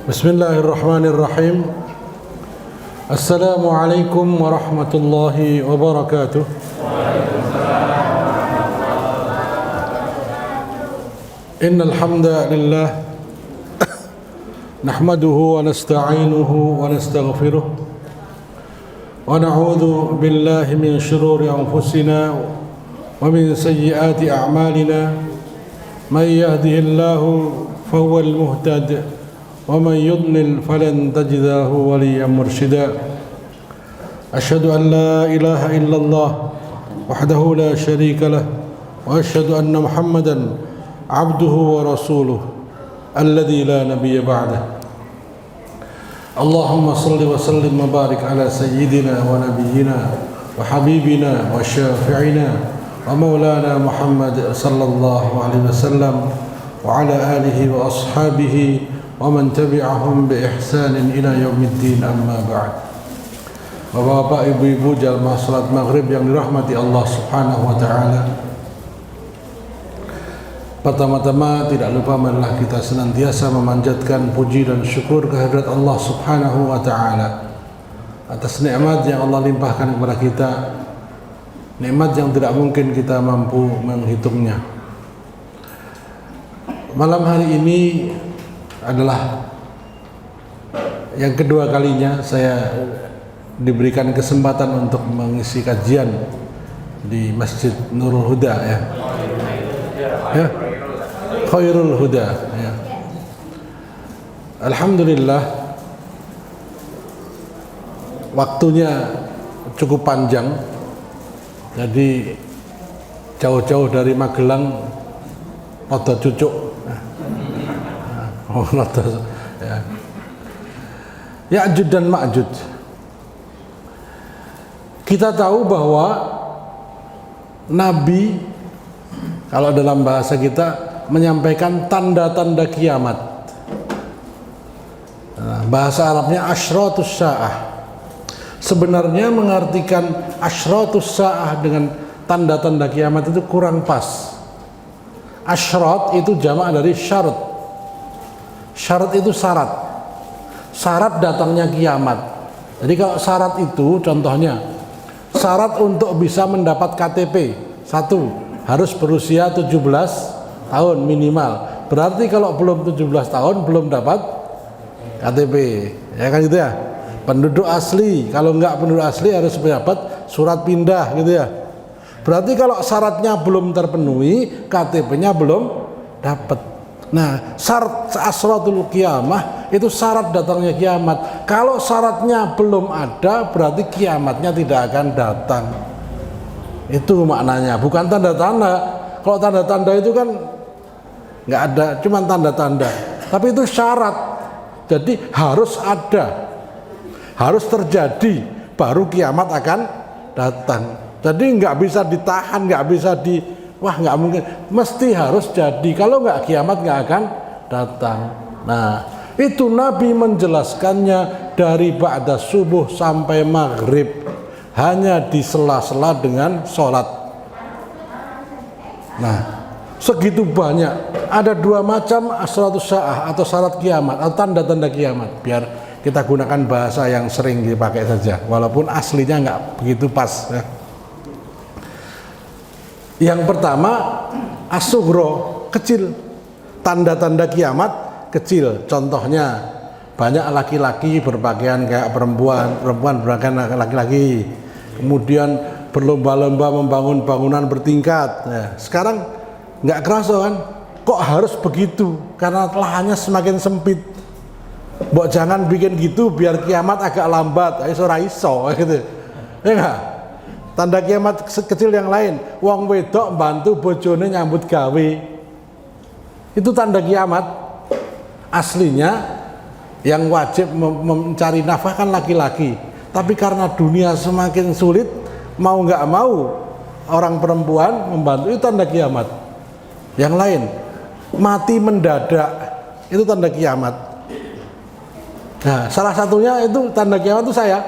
Bismillahirrahmanirrahim. Assalamualaikum warahmatullahi wabarakatuh. Innal hamdalillah nahmaduhu wa nasta'inuhu wa nastaghfiruh wa na'udzu billahi min shururi anfusina wa min sayyiati a'malina. May yahdihillahu fahuwal muhtad wa man yudlil falan tajid lahu waliyyan mursyida. Asyhadu an la ilaha illallah wahdahu la syarika lah wa asyhadu anna Muhammadan abduhu wa rasuluh alladzi la nabiyya ba'dah. Allahumma salli wa sallim wa barik ala sayyidina wa nabiyyina wa habibina wa syafi'ina wa maulana Muhammad sallallahu alaihi wasallam wa ala alihi wa ashabihi wa man tabi'ahum bi ihsanin ila yaumiddin, amma ba'd. Bapak-bapak, ibu-ibu jamaah salat maghrib yang dirahmati Allah Subhanahu wa taala. Pertama-tama tidak lupa marilah kita senantiasa memanjatkan puji dan syukur kehadirat Allah Subhanahu wa taala atas nikmat yang Allah limpahkan kepada kita, nikmat yang tidak mungkin kita mampu menghitungnya. Malam hari ini adalah yang kedua kalinya saya diberikan kesempatan untuk mengisi kajian di Masjid Nurul Huda, ya. Khairul Huda, ya. Alhamdulillah, waktunya cukup panjang. Jadi jauh-jauh dari Magelang, rada cucuk. Ya. Ya'jud dan Ma'jud. Kita tahu bahwa Nabi, kalau dalam bahasa kita, menyampaikan tanda-tanda kiamat. Bahasa Arabnya asyratus sa'ah. Sebenarnya mengartikan asyratus sa'ah dengan tanda-tanda kiamat itu kurang pas. Asyrat itu jamak dari syarat. Syarat itu syarat. Syarat datangnya kiamat. Jadi kalau syarat itu contohnya, syarat untuk bisa mendapat KTP, satu, harus berusia 17 tahun minimal. Berarti kalau belum 17 tahun belum dapat KTP, ya kan gitu ya. Penduduk asli, kalau enggak penduduk asli harus mendapat surat pindah gitu ya. Berarti kalau syaratnya belum terpenuhi, KTP-nya belum dapat. Nah, syarat asratul kiamah itu syarat datangnya kiamat. Kalau syaratnya belum ada, berarti kiamatnya tidak akan datang. Itu maknanya, bukan tanda-tanda. Kalau tanda-tanda itu kan nggak ada, cuma tanda-tanda. Tapi itu syarat. Jadi harus ada, harus terjadi, baru kiamat akan datang. Jadi nggak bisa ditahan, nggak bisa wah nggak mungkin, mesti harus jadi. Kalau nggak, kiamat nggak akan datang. Nah, itu Nabi menjelaskannya dari ba'da subuh sampai maghrib, hanya di sela-sela dengan sholat. Nah, segitu banyak. Ada dua macam asratus sa'ah atau syarat kiamat atau tanda-tanda kiamat. Biar kita gunakan bahasa yang sering dipakai saja, walaupun aslinya nggak begitu pas, ya. Yang pertama as-sughra, kecil. Tanda-tanda kiamat kecil. Contohnya banyak laki-laki berpakaian kayak perempuan, perempuan berpakaian laki-laki. Kemudian berlomba-lomba membangun bangunan bertingkat. Nah, sekarang nggak kerasa kan? Kok harus begitu? Karena lahannya semakin sempit. Mbok jangan bikin gitu biar kiamat agak lambat. Ora iso gitu. Ya enggak? Tanda kiamat kecil yang lain, wong wedok bantu bojone nyambut gawe. Itu tanda kiamat. Aslinya yang wajib mencari nafkah kan laki-laki. Tapi karena dunia semakin sulit, mau nggak mau orang perempuan membantu, itu tanda kiamat. Yang lain, mati mendadak, itu tanda kiamat. Nah, salah satunya itu tanda kiamat itu saya.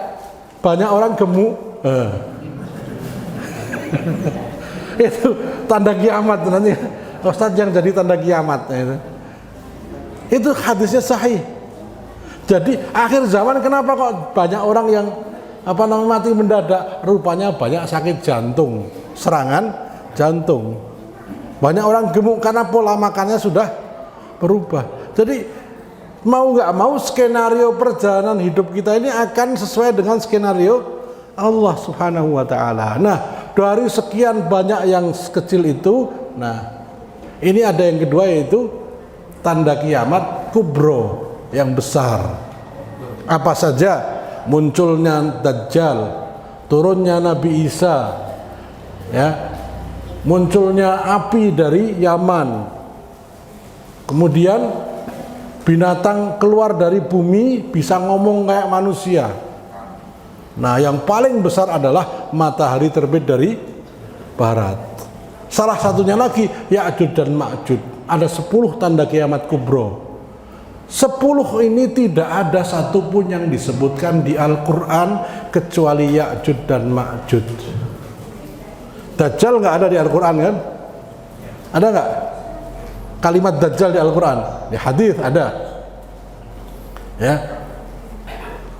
Banyak orang gemuk. Itu tanda kiamat nanti. Ustadz yang jadi tanda kiamat. Itu hadisnya sahih. Jadi akhir zaman kenapa kok banyak orang yang mati mendadak? Rupanya banyak sakit jantung, serangan jantung. Banyak orang gemuk karena pola makannya sudah berubah. Jadi mau nggak mau skenario perjalanan hidup kita ini akan sesuai dengan skenario Allah Subhanahu wa taala. Nah, dari sekian banyak yang kecil itu, nah ini ada yang kedua yaitu tanda kiamat kubro yang besar. Apa saja? Munculnya Dajjal, turunnya Nabi Isa, ya, munculnya api dari Yaman, kemudian binatang keluar dari bumi bisa ngomong kayak manusia. Nah, yang paling besar adalah matahari terbit dari barat. Salah satunya lagi Ya'juj dan Ma'juj. Ada 10 tanda kiamat kubro. 10 ini tidak ada satupun yang disebutkan di Al-Quran kecuali Ya'juj dan Ma'juj. Dajjal nggak ada di Al-Quran kan? Ada nggak? Kalimat Dajjal di Al-Quran? Di hadis ada. Ya.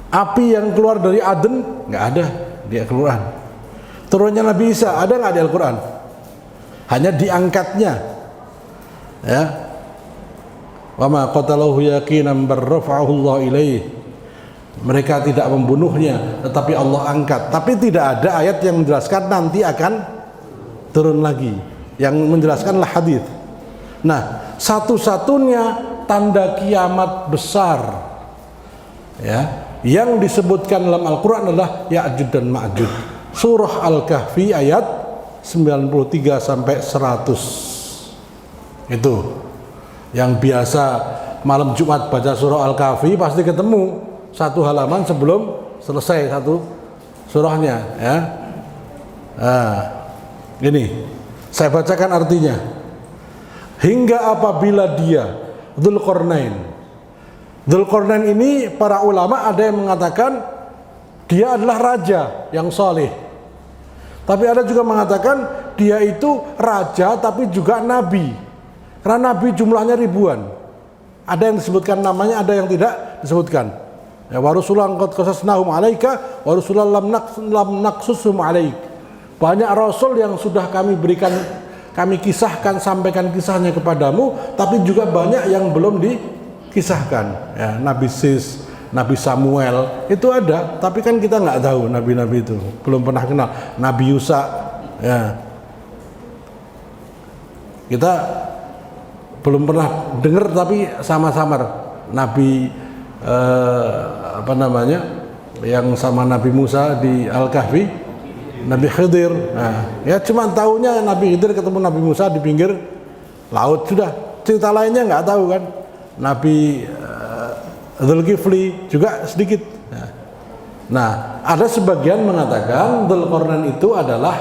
Api yang keluar dari Aden nggak ada di Al-Quran. Turunnya Nabi Isa ada nggak di Al-Quran? Hanya diangkatnya. Ya. Wa ma qatalahu yaqinan barrafa'ahu Allah ilaih. Mereka tidak membunuhnya, tetapi Allah angkat. Tapi tidak ada ayat yang menjelaskan nanti akan turun lagi. Yang menjelaskanlah hadis. Nah, satu-satunya tanda kiamat besar, ya, yang disebutkan dalam Al-Quran adalah Ya'juj dan Ma'juj. Surah Al-Kahfi ayat 93 sampai 100. Itu yang biasa malam Jumat baca surah Al-Kahfi pasti ketemu satu halaman sebelum selesai satu surahnya, ya. Nah, ini saya bacakan artinya. Hingga apabila dia Dzulqarnain ini, para ulama ada yang mengatakan dia adalah raja yang soleh, tapi ada juga mengatakan dia itu raja tapi juga nabi. Karena nabi jumlahnya ribuan. Ada yang disebutkan namanya, ada yang tidak disebutkan. Ya, wa rusulan qad qasasnahum 'alaika wa rusulan lam naqsusum 'alaik. Banyak rasul yang sudah kami berikan, kami kisahkan, sampaikan kisahnya kepadamu, tapi juga banyak yang belum dikisahkan. Ya, Nabi Sis, Nabi Samuel itu ada, tapi kan kita nggak tahu nabi-nabi itu, belum pernah kenal. Nabi Yusa, ya, kita belum pernah dengar, tapi sama-samar. Nabi yang sama Nabi Musa di Al-Kahfi, Nabi Khidir. Nah, ya cuma tahunya Nabi Khidir ketemu Nabi Musa di pinggir laut, sudah. Cerita lainnya nggak tahu kan. Nabi Dzulkifli juga sedikit. Nah, ada sebagian mengatakan Dzulqarnain itu adalah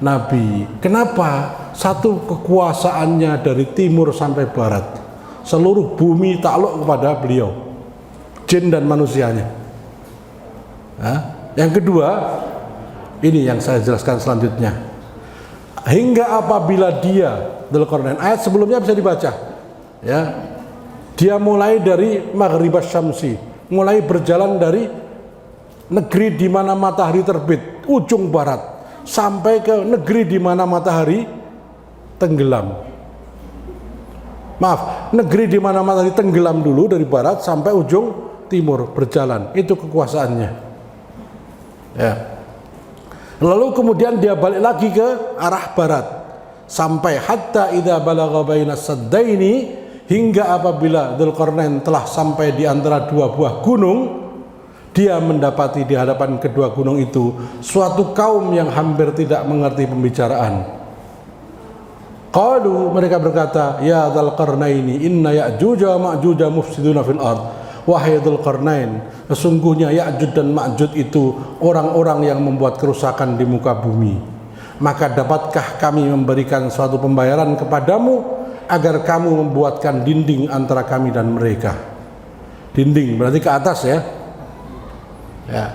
nabi. Kenapa? Satu, kekuasaannya dari timur sampai barat, seluruh bumi takluk kepada beliau, jin dan manusianya. Nah, yang kedua, ini yang saya jelaskan selanjutnya. Hingga apabila dia, Dzulqarnain, ayat sebelumnya bisa dibaca, ya, dia mulai dari Maghribas Syamsi, mulai berjalan dari negeri di mana matahari terbit, ujung barat, sampai ke negeri di mana matahari tenggelam. Maaf, negeri di mana matahari tenggelam dulu dari barat sampai ujung timur berjalan. Itu kekuasaannya. Ya. Lalu kemudian dia balik lagi ke arah barat sampai hatta idza balagha bainas saddaini, hingga apabila Dzulqarnain telah sampai di antara dua buah gunung, dia mendapati di hadapan kedua gunung itu suatu kaum yang hampir tidak mengerti pembicaraan. Qalu, mereka berkata, ya Dzulqarnaini inna Ya'juj wa Ma'juj mufsiduna fil ard. Wahai Dzulqarnain, sesungguhnya Ya'juj dan Ma'juj itu orang-orang yang membuat kerusakan di muka bumi. Maka dapatkah kami memberikan suatu pembayaran kepadamu agar kamu membuatkan dinding antara kami dan mereka? Dinding berarti ke atas, ya. Ya.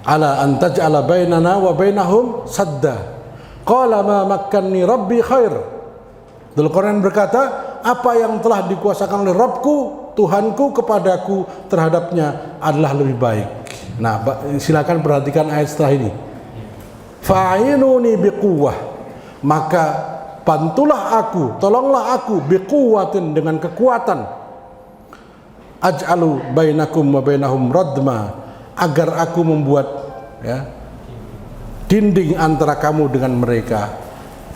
Ala an taj'ala bainana wa bainahum sadda. Qala ma makkanni rabbi khair. Dzulqarnain berkata, apa yang telah dikuasakan oleh Rabbku Tuhanku kepadaku terhadapnya adalah lebih baik. Nah, silakan perhatikan ayat setelah ini. Fa'inuni biquwwah, maka bantulah aku, tolonglah aku biquwwatin, dengan kekuatan. Aj'alu bainakum wa bainahum radma, agar aku membuat dinding antara kamu dengan mereka.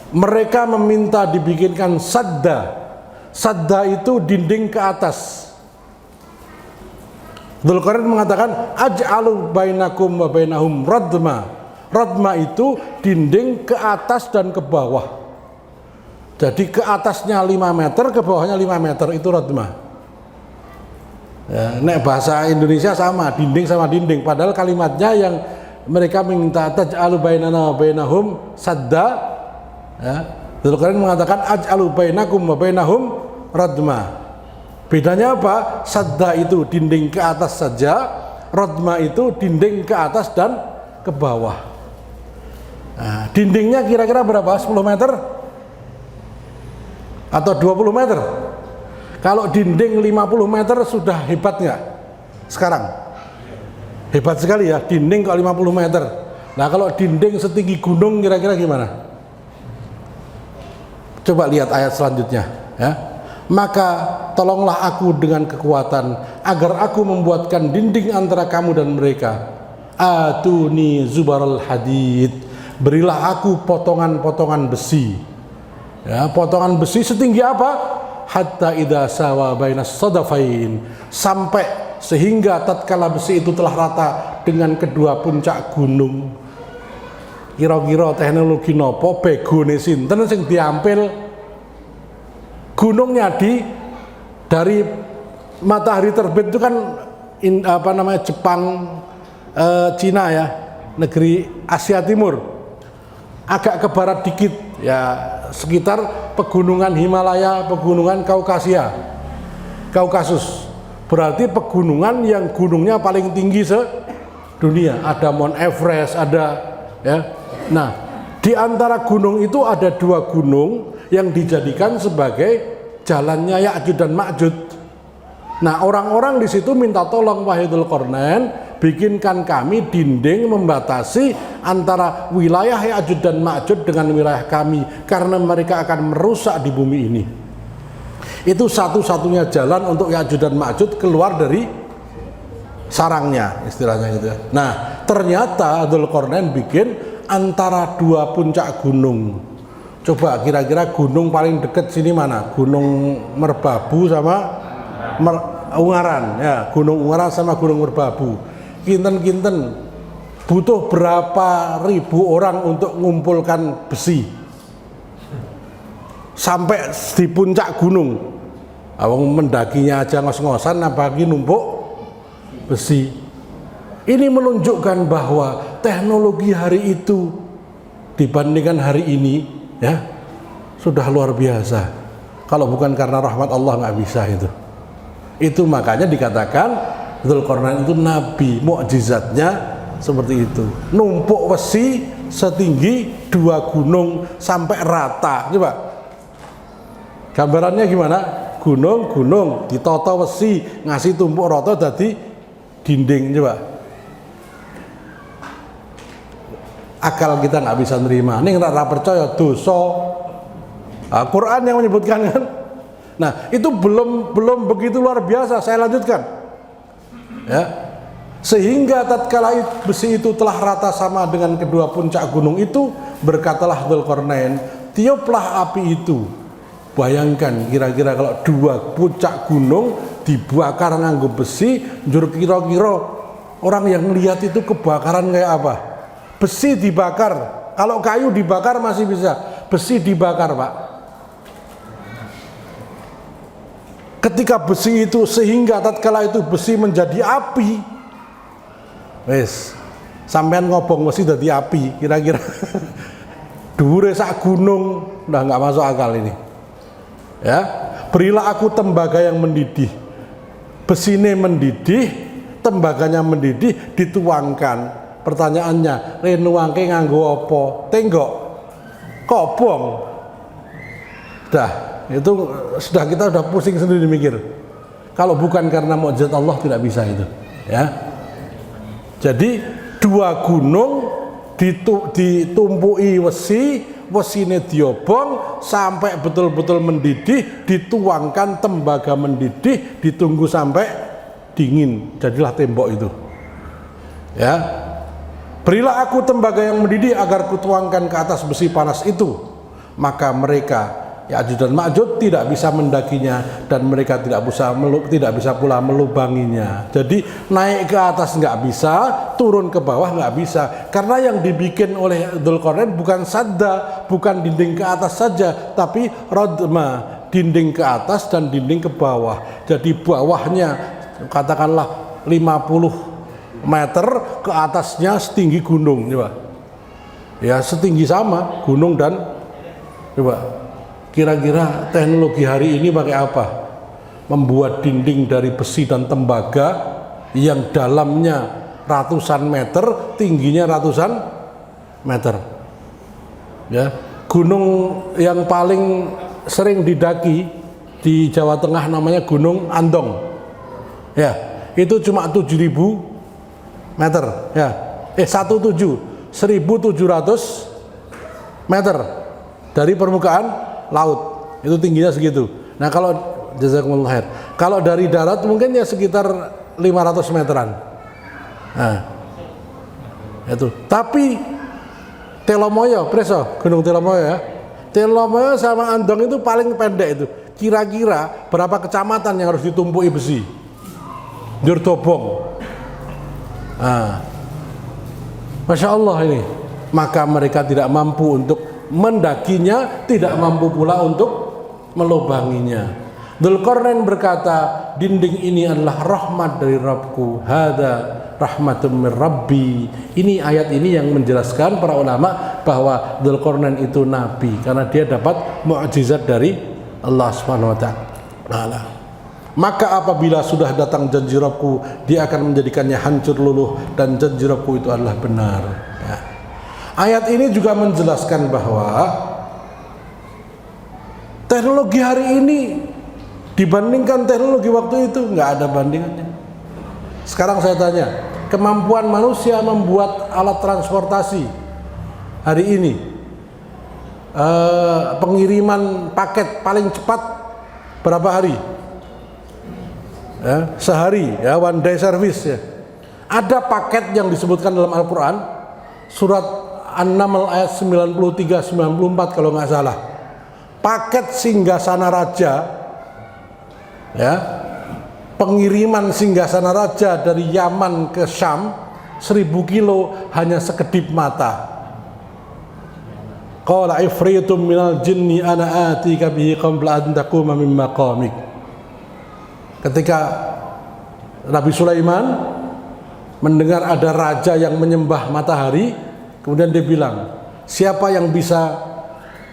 Mereka meminta dibikinkan sadda. Sadda itu dinding ke atas. Dzulqarnain mengatakan aj'alu bainakum wa bainahum radma. Radma itu dinding ke atas dan ke bawah. Jadi ke atasnya 5 meter, ke bawahnya 5 meter, itu radma. Ya, nek bahasa Indonesia sama, dinding sama dinding. Padahal kalimatnya yang mereka minta taj'alu bainana wa bainahum sadda. Ya, Dzulqarnain mengatakan aj'alu bainakum wa bainahum radma. Bedanya apa? Sadda itu dinding ke atas saja, radma itu dinding ke atas dan ke bawah. Nah, dindingnya kira-kira berapa? 10 meter? Atau 20 meter? Kalau dinding 50 meter sudah hebat nggak? Sekarang hebat sekali ya, dinding kalau 50 meter. Nah, kalau dinding setinggi gunung kira-kira gimana? Coba lihat ayat selanjutnya ya. Maka tolonglah aku dengan kekuatan agar aku membuatkan dinding antara kamu dan mereka. Atuni zubaral hadid, berilah aku potongan-potongan besi. Ya, potongan besi setinggi apa? Hatta idza sawa bainas sadafain, sampai sehingga tatkala besi itu telah rata dengan kedua puncak gunung. Kira-kira teknologi nopo begone sinten sing diampil gunungnya dari matahari terbit itu kan Jepang, Cina ya, negeri Asia Timur, agak ke barat dikit ya, sekitar pegunungan Himalaya, pegunungan Kaukasus. Berarti pegunungan yang gunungnya paling tinggi sedunia. Ada Mount Everest, ada ya. Nah, di antara gunung itu ada 2 gunung yang dijadikan sebagai jalannya Ya'juj dan Ma'juj. Nah, orang-orang di situ minta tolong, wahai Dzulqarnain, bikinkan kami dinding membatasi antara wilayah Ya'juj dan Ma'juj dengan wilayah kami, karena mereka akan merusak di bumi ini. Itu satu-satunya jalan untuk Ya'juj dan Ma'juj keluar dari sarangnya, istilahnya gitu ya. Nah, ternyata Dzulqarnain bikin antara 2 puncak gunung. Coba kira-kira gunung paling dekat sini mana? Gunung Merbabu sama Ungaran ya, Gunung Ungaran sama Gunung Merbabu. Kinten-kinten butuh berapa ribu orang untuk mengumpulkan besi sampai di puncak gunung. Awang mendakinya aja ngos-ngosan, apalagi numpuk besi. Ini menunjukkan bahwa teknologi hari itu dibandingkan hari ini ya sudah luar biasa. Kalau bukan karena rahmat Allah nggak bisa itu. Itu makanya dikatakan Dzulqarnain itu nabi, mukjizatnya seperti itu. Numpuk besi setinggi 2 gunung sampai rata. Coba gambarannya gimana? Gunung ditata besi, ngasih tumpuk rata jadi dinding. Coba akal kita nggak bisa nerima. Ini nggak percaya dosa. Quran yang menyebutkan kan. Nah, itu belum begitu luar biasa. Saya lanjutkan. Ya. Sehingga tatkala besi itu telah rata sama dengan kedua puncak gunung itu, berkatalah Dzulqarnain, tiuplah api itu. Bayangkan kira-kira kalau 2 puncak gunung dibakar nganggo besi, njur kira-kira orang yang lihat itu kebakaran kayak apa? Besi dibakar, kalau kayu dibakar masih bisa, besi dibakar, Pak. Ketika besi itu, sehingga tatkala itu besi menjadi api, wes sampean ngobong besi jadi api, kira-kira dhuwure sak gunung, udah nggak masuk akal ini. Ya, berilah aku tembaga yang mendidih, besine mendidih, tembaganya mendidih, dituangkan. Pertanyaannya, nuangke nganggo apa? Tenggok, kobong. Dah, itu sudah kita udah pusing sendiri mikir. Kalau bukan karena mukjizat Allah tidak bisa itu. Ya. Jadi dua gunung ditumpui wesine diobong sampai betul-betul mendidih, dituangkan tembaga mendidih, ditunggu sampai dingin, jadilah tembok itu. Ya, berilah aku tembaga yang mendidih agar kutuangkan ke atas besi panas itu, maka mereka Ya'juj dan Ma'juj tidak bisa mendakinya dan mereka tidak bisa pula melubanginya. Jadi naik ke atas nggak bisa, turun ke bawah nggak bisa, karena yang dibikin oleh Dzulqarnain bukan sadda, bukan dinding ke atas saja, tapi rodma, dinding ke atas dan dinding ke bawah. Jadi bawahnya katakanlah 50 meter, ke atasnya setinggi gunung, coba. Ya, setinggi sama gunung dan coba. Kira-kira teknologi hari ini pakai apa? Membuat dinding dari besi dan tembaga yang dalamnya ratusan meter, tingginya ratusan meter. Ya, gunung yang paling sering didaki di Jawa Tengah namanya Gunung Andong. Ya, itu cuma 7.000 meter. Ya, 1.700 meter dari permukaan laut, itu tingginya segitu. Nah, kalau jazakumullah khair, kalau dari darat mungkin ya sekitar 500 meteran. Nah, itu. Tapi Telomoyo, preso, Gunung Telomoyo ya. Telomoyo sama Andong itu paling pendek itu. Kira-kira berapa kecamatan yang harus ditumpui besi? Jurdobong. Nah, Masya Allah ini. Maka mereka tidak mampu untuk mendakinya, tidak mampu pula untuk melubanginya. Dzulqarnain berkata, dinding ini adalah rahmat dari Rabbku, hada rahmatun min Rabbi. Ini ayat ini yang menjelaskan para ulama bahwa Dzulqarnain itu nabi karena dia dapat mukjizat dari Allah Subhanahu wa taala. Maka apabila sudah datang janji Rabbku, dia akan menjadikannya hancur luluh, dan janji Rabbku itu adalah benar. Ya. Ayat ini juga menjelaskan bahwa teknologi hari ini dibandingkan teknologi waktu itu nggak ada bandingannya. Sekarang saya tanya, kemampuan manusia membuat alat transportasi hari ini, pengiriman paket paling cepat berapa hari? Ya, sehari, ya, one day service ya. Ada paket yang disebutkan dalam Al-Quran, surat An-Naml ayat 93-94 kalau nggak salah. Paket singgasana raja, ya, pengiriman singgasana raja dari Yaman ke Syam 1000 kilo hanya sekedip mata. Qala ifritum minal jinni ana atika bihi qabla an taquma min maqamik. Ketika Nabi Sulaiman mendengar ada raja yang menyembah matahari, kemudian dia bilang, siapa yang bisa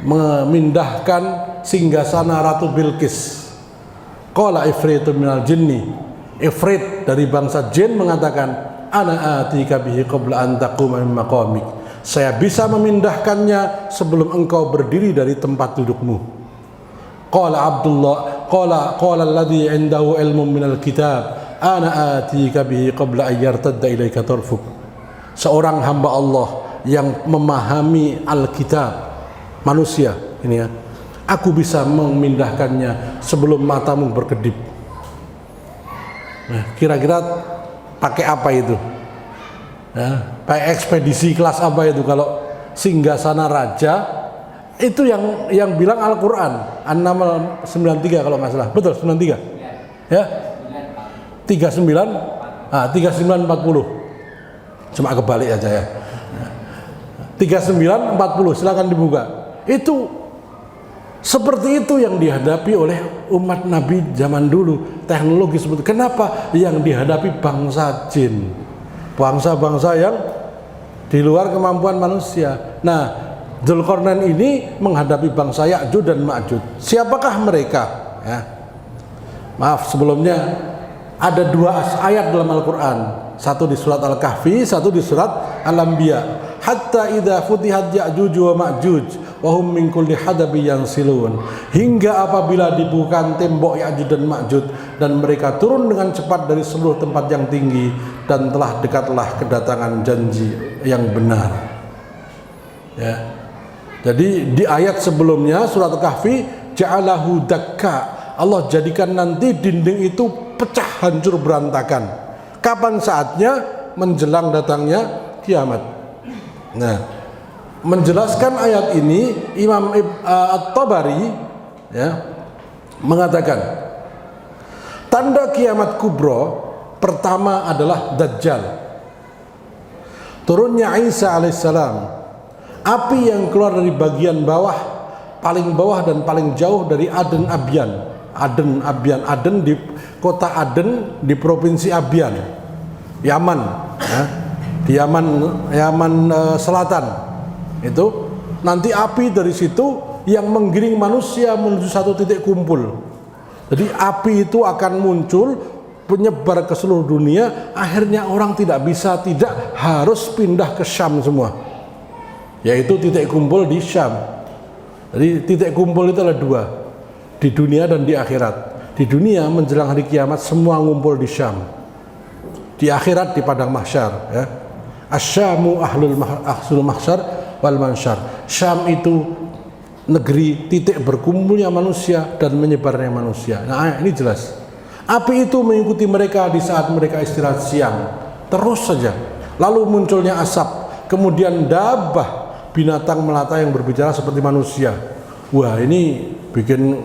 memindahkan singgasana Ratu Bilqis? Qala ifritum minal jinni. Ifrit dari bangsa jin mengatakan, ana atika bihi qabla an taquma min maqamik. Saya bisa memindahkannya sebelum engkau berdiri dari tempat dudukmu. Qala Abdullah, qala alladhi indahu ilmun minal kitab, ana atika bihi qabla an yartadda ilaika tarfuk. Seorang hamba Allah yang memahami Alkitab, manusia ini ya, aku bisa memindahkannya sebelum matamu berkedip. Nah, kira-kira pakai apa itu? Ya, pakai ekspedisi kelas apa itu? Kalau singgasana raja itu yang bilang Al-Quran, An-Naml 93 kalau nggak salah, betul 93 ya, 3940, cuma kebalik aja ya. 3940, silakan dibuka. Itu seperti itu yang dihadapi oleh umat Nabi zaman dulu, teknologi seperti itu. Kenapa? Yang dihadapi bangsa jin, bangsa-bangsa yang di luar kemampuan manusia. Nah, Dzulqarnain ini menghadapi bangsa Ya'juj dan Ma'juj. Siapakah mereka? Ya. Maaf sebelumnya, Ada dua ayat dalam Al-Quran, satu di surat Al-Kahfi, satu di surat Al-Anbiya. Hatta idza futihat Ya'juj wa Ma'juj wa hum min kulli hadabi yansilun. Hingga apabila dibukakan tembok Ya'juj dan Ma'juj dan mereka turun dengan cepat dari seluruh tempat yang tinggi, dan telah dekatlah kedatangan janji yang benar. Ya. Jadi di ayat sebelumnya surat Al-Kahfi, ja'alahu dakka, Allah jadikan nanti dinding itu pecah, hancur, berantakan. Kapan saatnya? Menjelang datangnya kiamat. Nah, menjelaskan ayat ini Imam At-Tabari ya, mengatakan tanda kiamat kubro pertama adalah Dajjal, turunnya Isa alaihissalam, api yang keluar dari bagian bawah, paling bawah dan paling jauh dari Aden Abyan. Aden di kota Aden di provinsi Abyan, Yaman ya. Di Yaman Selatan itu nanti api dari situ yang menggiring manusia menuju satu titik kumpul. Jadi api itu akan muncul menyebar ke seluruh dunia, akhirnya orang tidak harus pindah ke Syam semua, yaitu titik kumpul di Syam. Jadi titik kumpul itu ada dua, di dunia dan di akhirat. Di dunia menjelang hari kiamat semua ngumpul di Syam, di akhirat di padang mahsyar ya. Asyamu ahlul mahsyar wal mansyar. Syam itu negeri titik berkumpulnya manusia dan menyebarnya manusia. Nah ini jelas. Api itu mengikuti mereka di saat mereka istirahat siang, terus saja. Lalu munculnya asap, kemudian dabah, binatang melata yang berbicara seperti manusia. Wah ini bikin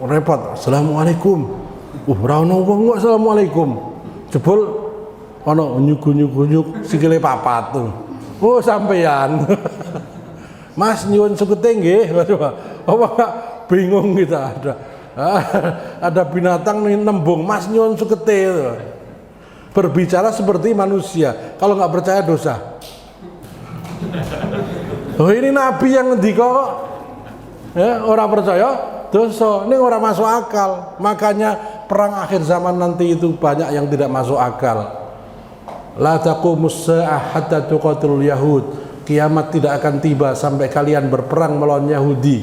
repot. Assalamualaikum. Rano wong assalamualaikum. Jebul ono nyuguh-nyuguh sikile papat tuh. Oh sampean. Mas nyuwun sukete nggih. Apa bingung kita ada binatang nih nembung Mas nyuwun sukete. Berbicara seperti manusia. Kalau nggak percaya dosa. Oh ini nabi yang ngendika kok. Ya, orang percaya dosa. Ini orang masuk akal. Makanya perang akhir zaman nanti itu banyak yang tidak masuk akal. La taqumus sa'ah hatta tuqatilul yahud. Kiamat tidak akan tiba sampai kalian berperang melawan Yahudi.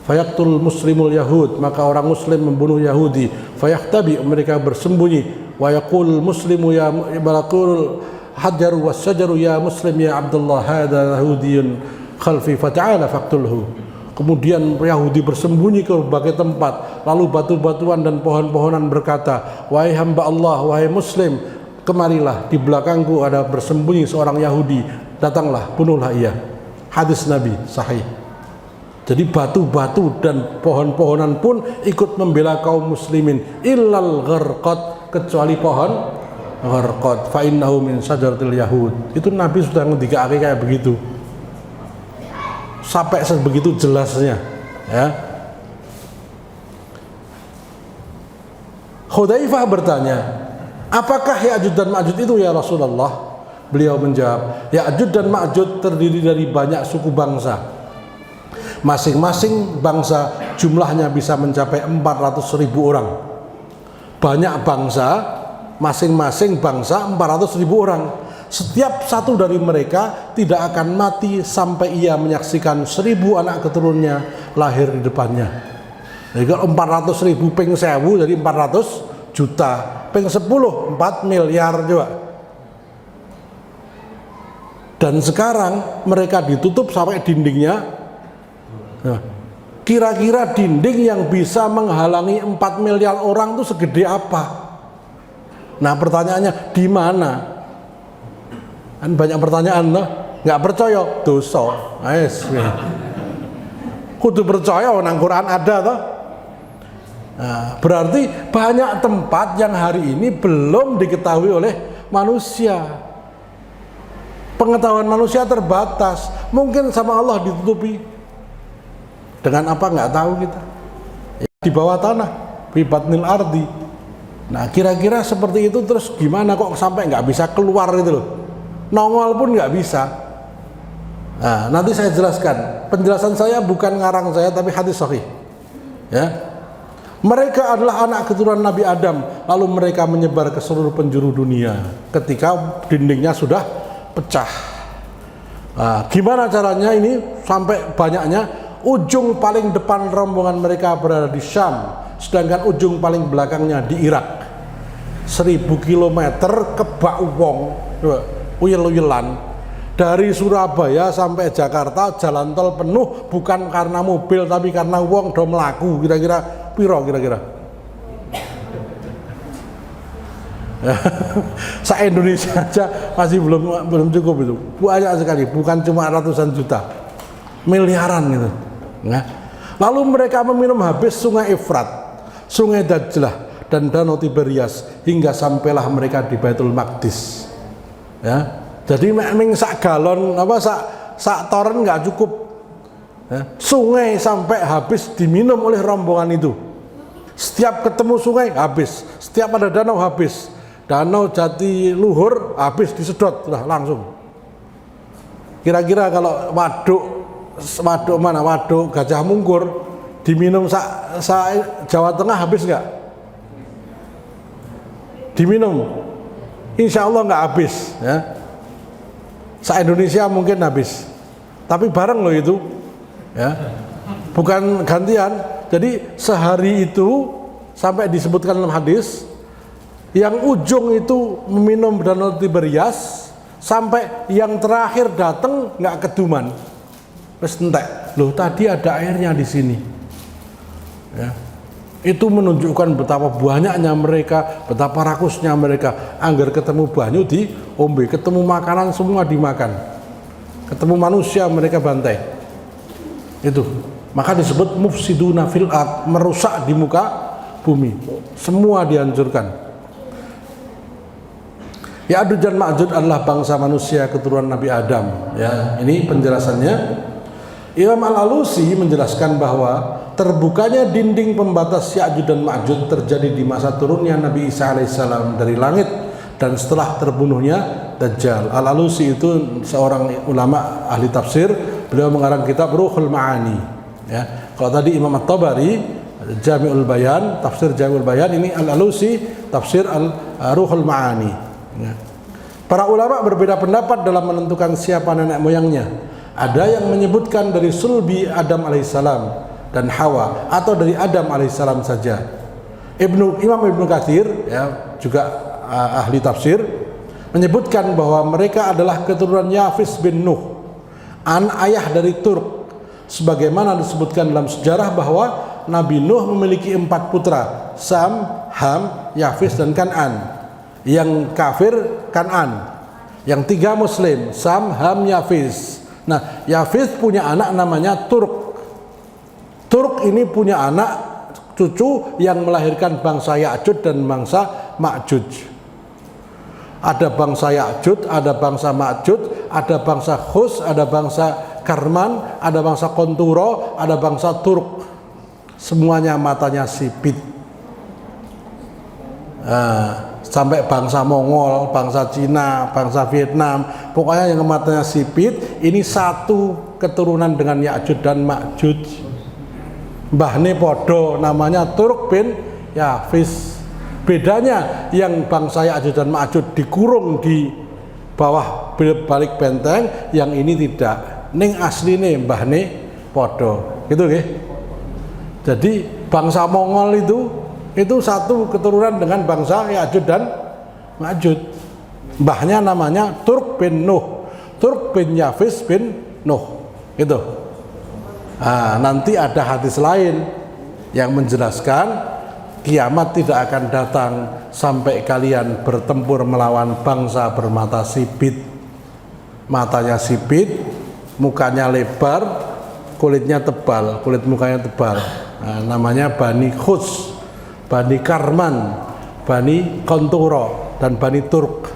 Fayaqtul muslimul yahud, maka orang muslim membunuh Yahudi. Fayahtabi, mereka bersembunyi. Wa yaqul muslimu ya balaqul hajaru wassajaru ya muslim ya Abdullah hadza yahudiyun khalfi fata'ala faqtulhu. Kemudian Yahudi bersembunyi ke berbagai tempat, lalu batu-batuan dan pohon-pohonan berkata, wahai hamba Allah, wahai muslim, kemarilah, di belakangku ada bersembunyi seorang Yahudi, datanglah, bunuhlah ia. Hadis Nabi sahih. Jadi batu-batu dan pohon-pohonan pun ikut membela kaum muslimin, illal gharqad, kecuali pohon gharqad, fa innahu min syajaratil yahud. Itu Nabi sudah ngendikake kayak begitu, sampai sebegitu jelasnya ya. Hudzaifah bertanya, apakah Ya'juj dan Ma'juj itu ya Rasulullah? Beliau menjawab, Ya'juj dan Ma'juj terdiri dari banyak suku bangsa. Masing-masing bangsa jumlahnya bisa mencapai 400.000 orang. Banyak bangsa, masing-masing bangsa 400.000 orang. Setiap satu dari mereka tidak akan mati sampai ia menyaksikan 1.000 anak keturunannya lahir di depannya. Jadi kalau 400.000 ping 1000 jadi 400 juta, ping 10 4 miliar juga. Dan sekarang mereka ditutup sampai dindingnya. Nah, kira-kira dinding yang bisa menghalangi 4 miliar orang itu segede apa? Nah pertanyaannya di mana? Kan banyak pertanyaan loh. Nggak percaya dosa. Ais. Kudu percaya nang Quran ada toh. Nah, berarti banyak tempat yang hari ini belum diketahui oleh manusia. Pengetahuan manusia terbatas. Mungkin sama Allah ditutupi. Dengan apa nggak tahu kita. Ya, di bawah tanah, fi batnil ardi. Nah, kira-kira seperti itu terus gimana kok sampai nggak bisa keluar itu loh. Nongol pun nggak bisa. Nah, nanti saya jelaskan. Penjelasan saya bukan ngarang saya tapi hadis sahih. Ya. Mereka adalah anak keturunan Nabi Adam, lalu mereka menyebar ke seluruh penjuru dunia ketika dindingnya sudah pecah. Nah, gimana caranya ini sampai banyaknya? Ujung paling depan rombongan mereka berada di Syam, sedangkan ujung paling belakangnya di Irak. 1000 km kebak wong, uyel-uyelan. Dari Surabaya sampai Jakarta jalan tol penuh, bukan karena mobil tapi karena wong do mlaku. Kira-kira piro kira-kira? Se-Indonesia aja masih belum cukup itu. Banyak sekali, bukan cuma ratusan juta, miliaran gitu. Nah, lalu mereka meminum habis sungai Efrat, sungai Dajlah, dan danau Tiberias hingga sampailah mereka di Baitul Maqdis. Ya. Jadi memang sak galon apa sak toren nggak cukup. Ya. Sungai sampai habis diminum oleh rombongan itu. Setiap ketemu sungai habis, setiap ada danau habis. Danau Jatiluhur habis disedot sudah langsung. Kira-kira kalau waduk mana? Waduk Gajah Mungkur diminum Jawa Tengah habis nggak? Diminum, insya Allah nggak habis. Ya. Se-Indonesia mungkin habis, tapi bareng loh itu, ya, bukan gantian. Jadi sehari itu sampai disebutkan dalam hadis, yang ujung itu meminum danau Tiberias sampai yang terakhir datang nggak keduman, terus entek. Loh tadi ada airnya di sini. Ya. Itu menunjukkan betapa banyaknya mereka, betapa rakusnya mereka. Angger ketemu banyu diombe, ketemu makanan semua dimakan, ketemu manusia mereka bantai. Itu maka disebut mufsiduna fil ard, merusak di muka bumi, semua dihancurkan. Ya'juj dan Ma'juj adalah bangsa manusia keturunan Nabi Adam. Ya, ini penjelasannya. Imam Al-Alusi menjelaskan bahwa terbukanya dinding pembatas Ya'juj dan Ma'juj terjadi di masa turunnya Nabi Isa alaihissalam dari langit dan setelah terbunuhnya Dajjal. Al-Alusi itu seorang ulama ahli tafsir, beliau mengarang kitab Ruhul Ma'ani. Ya, kalau tadi Imam At-Tabari Jami'ul Bayan, tafsir Jami'ul Bayan, ini Al-Alusi tafsir Ruhul Ma'ani. Ya. Para ulama berbeda pendapat dalam menentukan siapa nenek moyangnya. Ada yang menyebutkan dari sulbi Adam alaihissalam dan Hawa, atau dari Adam alaihissalam saja. Imam Ibnu Katsir, ya, juga ahli tafsir, menyebutkan bahwa mereka adalah keturunan Yafis bin Nuh, ayah dari Turk, sebagaimana disebutkan dalam sejarah bahwa Nabi Nuh memiliki 4 putra, Sam, Ham, Yafis, dan Kan'an. Yang kafir Kan'an, yang 3 Muslim, Sam, Ham, Yafis. Nah, Yafis punya anak namanya Turk. Turk ini punya anak cucu yang melahirkan bangsa Ya'juj dan bangsa Ma'juj. Ada bangsa Ya'juj, ada bangsa Ma'juj, ada bangsa Khus, ada bangsa Karman, ada bangsa Konturo, ada bangsa Turk. Semuanya matanya sipit. Sampai bangsa Mongol, bangsa Cina, bangsa Vietnam, pokoknya yang matanya sipit. Ini satu keturunan dengan Ya'juj dan Ma'juj. Mbahne podo, namanya Turk bin Yafis. Bedanya yang bangsa Ya'juj dan Ma'juj dikurung di bawah balik benteng, yang ini tidak. Ning asline mbahne podo, gitu nggih. Jadi bangsa Mongol itu satu keturunan dengan bangsa Ya'juj dan Ma'juj. Mbahnya namanya Turk bin Nuh, Turk bin Yafis bin Nuh, gitu. Nah, nanti ada hadis lain yang menjelaskan kiamat tidak akan datang sampai kalian bertempur melawan bangsa bermata sipit. Matanya sipit, mukanya lebar, kulitnya tebal, kulit mukanya tebal. Nah, namanya Bani Khus, Bani Karman, Bani Konturo, dan Bani Turk.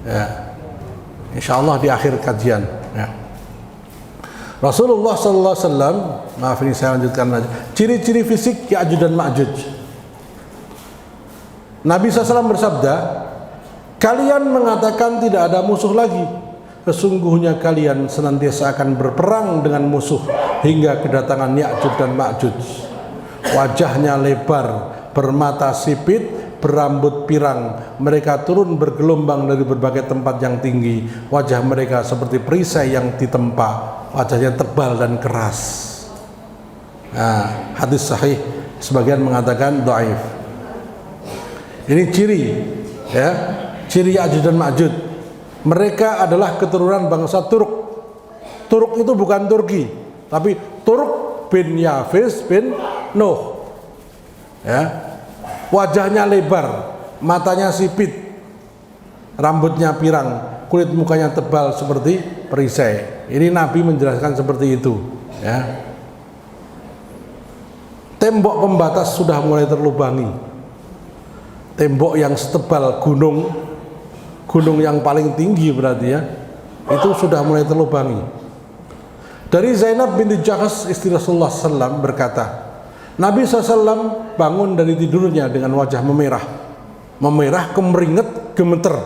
Ya. Insya Allah di akhir kajian. Ya. Rasulullah SAW, maaf ini saya lanjutkan aja. Ciri-ciri fisik Ya'juj dan Ma'juj. Nabi SAW bersabda, kalian mengatakan tidak ada musuh lagi. Sesungguhnya kalian senantiasa akan berperang dengan musuh hingga kedatangan Ya'juj dan Ma'juj. wajahnya lebar, bermata sipit, berambut pirang. Mereka turun bergelombang dari berbagai tempat yang tinggi. Wajah mereka seperti perisai yang ditempa, wajahnya tebal dan keras. Nah, hadis sahih, sebagian mengatakan dhaif. Ini ciri, ya, ciri Ya'juj dan Ma'juj. Mereka adalah keturunan bangsa Turk. Turk itu bukan Turki, tapi Turk bin Yafis bin Nuh. Ya, wajahnya lebar, matanya sipit, rambutnya pirang, kulit mukanya tebal seperti perisai. Ini Nabi menjelaskan seperti itu. Ya. Tembok pembatas sudah mulai terlubangi. Tembok yang setebal gunung yang paling tinggi berarti ya, itu sudah mulai terlubangi. Dari Zainab binti Jahsh istri Rasulullah SAW berkata, Nabi SAW bangun dari tidurnya dengan wajah memerah, kemeringet, gemeter.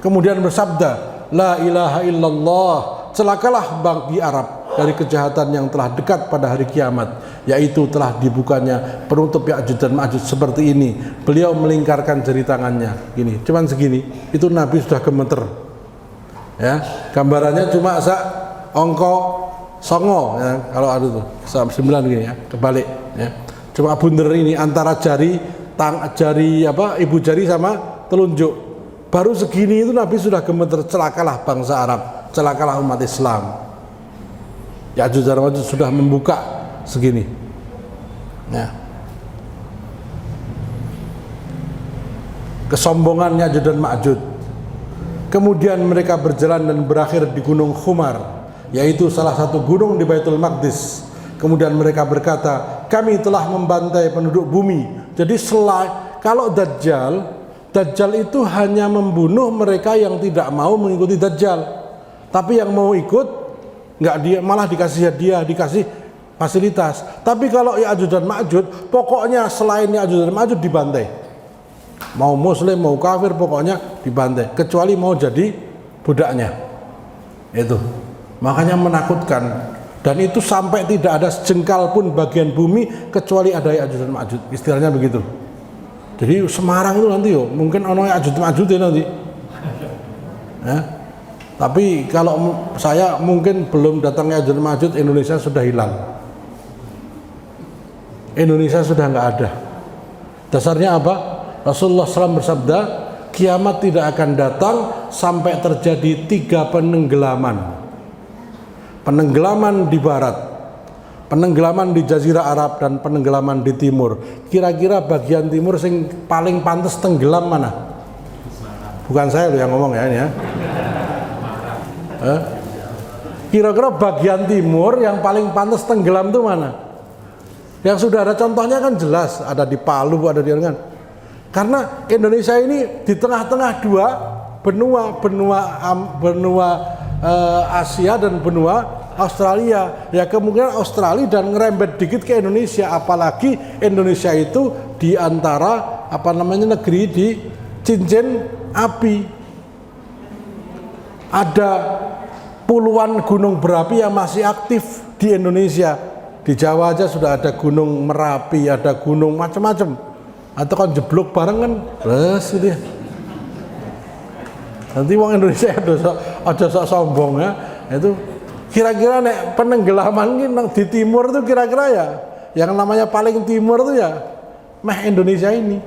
Kemudian bersabda, La ilaha illallah, celakalah bagi Arab dari kejahatan yang telah dekat pada hari kiamat, yaitu telah dibukanya penutup Ya'juj dan Ma'juj seperti ini. Beliau melingkarkan jari tangannya, gini, cuman segini, itu Nabi sudah gemeter. Ya, gambarannya cuma ongko songo, ya, kalau ada tuh 9 gini ya, kebalik. Ya. Cuma bunder ini antara jari ibu jari sama telunjuk, baru segini itu Nabi sudah gemeter. Celakalah bangsa Arab, celakalah umat Islam. Ya'juj dan Ma'juj sudah membuka segini. Ya. Kesombongan Ya'juj dan Ma'juj. Kemudian mereka berjalan dan berakhir di Gunung Khumar, yaitu salah satu gunung di Baitul Maqdis. Kemudian mereka berkata, kami telah membantai penduduk bumi. Jadi kalau Dajjal itu hanya membunuh mereka yang tidak mau mengikuti Dajjal. Tapi yang mau ikut nggak, dia malah dikasih hadiah, dikasih fasilitas. Tapi kalau Ya'juj dan Ma'juj, pokoknya selain Ya'juj dan Ma'juj dibantai. Mau muslim, mau kafir, pokoknya dibantai. Kecuali mau jadi budaknya. Itu. Makanya menakutkan. Dan itu sampai tidak ada sejengkal pun bagian bumi kecuali ada Ya'juj dan Ma'juj. Istilahnya begitu. Jadi Semarang itu nanti mungkin ono Ya'juj dan Ma'juj ya nanti. Ya. Tapi kalau saya mungkin belum datang Ya'juj dan Ma'juj, Indonesia sudah hilang. Indonesia sudah nggak ada. Dasarnya apa? Rasulullah SAW bersabda, kiamat tidak akan datang sampai terjadi 3 penenggelaman. Penenggelaman di barat, penenggelaman di Jazirah Arab, dan penenggelaman di timur. Kira-kira bagian timur sing paling pantas tenggelam mana? Bukan saya loh yang ngomong ya ini ya. Kira-kira bagian timur yang paling pantas tenggelam itu mana? Yang sudah ada contohnya kan jelas, ada di Palu, ada di Rengan. Karena Indonesia ini di tengah-tengah dua benua Asia dan benua Australia. Ya kemungkinan Australia dan ngerembet dikit ke Indonesia, apalagi Indonesia itu di antara negeri di cincin api. Ada puluhan gunung berapi yang masih aktif di Indonesia. Di Jawa aja sudah ada gunung Merapi, ada gunung macam-macam. Atau kan jeblok bareng kan, bes gitu ya. Nanti orang Indonesia ada sok sombong ya. Itu kira-kira nek penenggelaman di timur itu kira-kira ya, yang namanya paling timur itu ya Indonesia ini.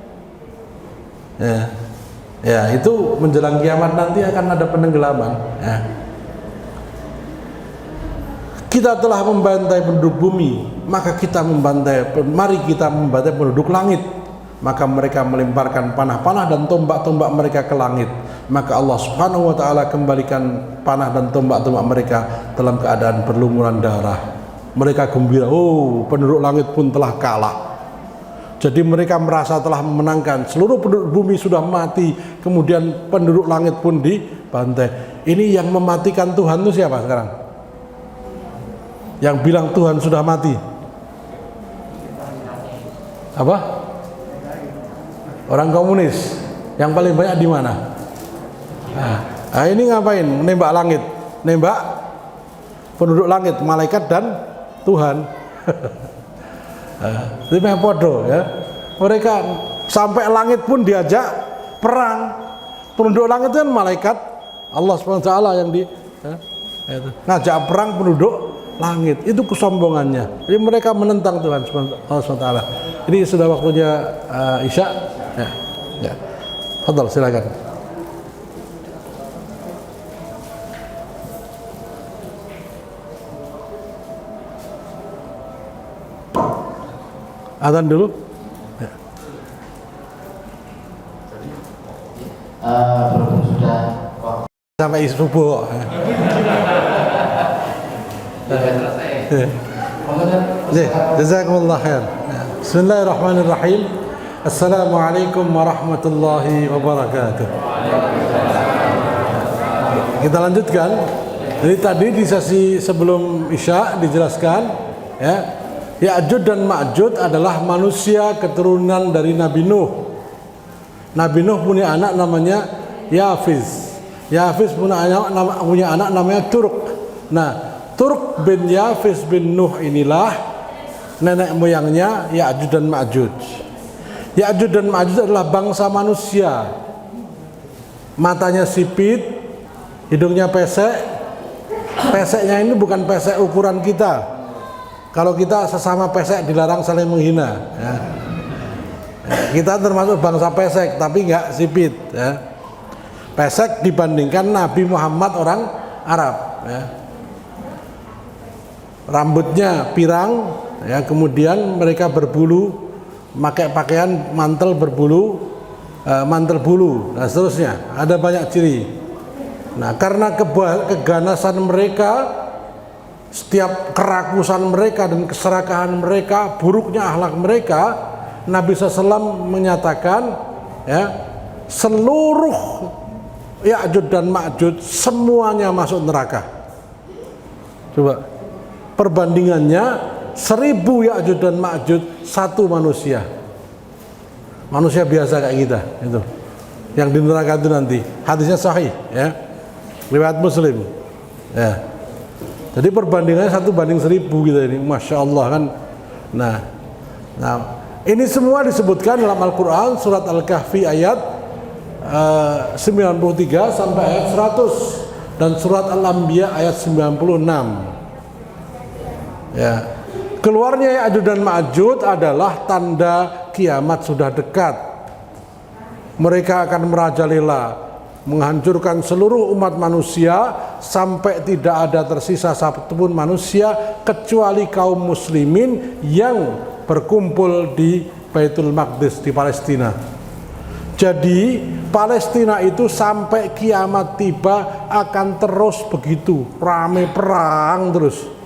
Ya itu menjelang kiamat nanti akan ada penenggelaman. Ya. Kita telah membantai penduduk bumi, maka mari kita membantai penduduk langit. Maka mereka melemparkan panah-panah dan tombak-tombak mereka ke langit. Maka Allah Subhanahu wa ta'ala kembalikan panah dan tombak-tombak mereka dalam keadaan berlumuran darah. Mereka gembira, penduduk langit pun telah kalah. Jadi mereka merasa telah memenangkan. Seluruh penduduk bumi sudah mati, kemudian penduduk langit pun dibantai. Ini yang mematikan Tuhan itu siapa sekarang? Yang bilang Tuhan sudah mati? Apa? Orang komunis. Yang paling banyak di mana? Nah, ini ngapain? Nembak langit, nembak penduduk langit, malaikat dan Tuhan. Itu podo ya. Mereka sampai langit pun diajak perang. Penduduk langit itu kan malaikat Allah SWT yang ngajak perang penduduk langit. Itu kesombongannya. Jadi mereka menentang Tuhan Allah SWT. Ini sudah waktunya Isya. Ya. Fadhal, silakan. Adzan dulu. Ya. Sudah Sampai subuh. Jazakumullah khair. Bismillahirrahmanirrahim. Assalamualaikum warahmatullahi wabarakatuh. Kita lanjutkan. Jadi tadi di sesi sebelum Isya dijelaskan ya, Ya'jud dan Ma'jud adalah manusia keturunan dari Nabi Nuh. Nabi Nuh punya anak namanya Yafiz. Yafiz punya anak namanya Turk. Nah, Turk bin Yafiz bin Nuh inilah nenek moyangnya Ya'jud dan Ma'jud. Ya'jud dan Ma'jud adalah bangsa manusia. Matanya sipit, hidungnya pesek. Peseknya ini bukan pesek ukuran kita. Kalau kita sesama pesek dilarang saling menghina ya. Kita termasuk bangsa pesek tapi enggak sipit ya. Pesek dibandingkan Nabi Muhammad orang Arab ya. Rambutnya pirang ya, kemudian mereka berbulu, pakai pakaian mantel berbulu, mantel bulu dan seterusnya. Ada banyak ciri. Nah, karena keganasan mereka, setiap kerakusan mereka dan keserakahan mereka, buruknya akhlak mereka, Nabi SAW menyatakan ya, seluruh Ya'jud dan Ma'jud semuanya masuk neraka. Coba perbandingannya 1000 Ya'jud dan Ma'jud, 1 manusia. Manusia biasa kayak kita itu. Yang di neraka itu nanti. Hadisnya sahih ya. Riwayat Muslim. Ya. Jadi perbandingannya 1:1000 gitu ini, masya Allah kan. Nah, ini semua disebutkan dalam Al-Quran surat Al-Kahfi ayat 93 sampai ayat 100 dan surat Al-Anbiya ayat 96. Ya, keluarnya Ya'jud dan Ma'jud adalah tanda kiamat sudah dekat. Mereka akan merajalela, menghancurkan seluruh umat manusia sampai tidak ada tersisa satupun manusia kecuali kaum muslimin yang berkumpul di Baitul Maqdis di Palestina. Jadi Palestina itu sampai kiamat tiba akan terus begitu ramai perang terus.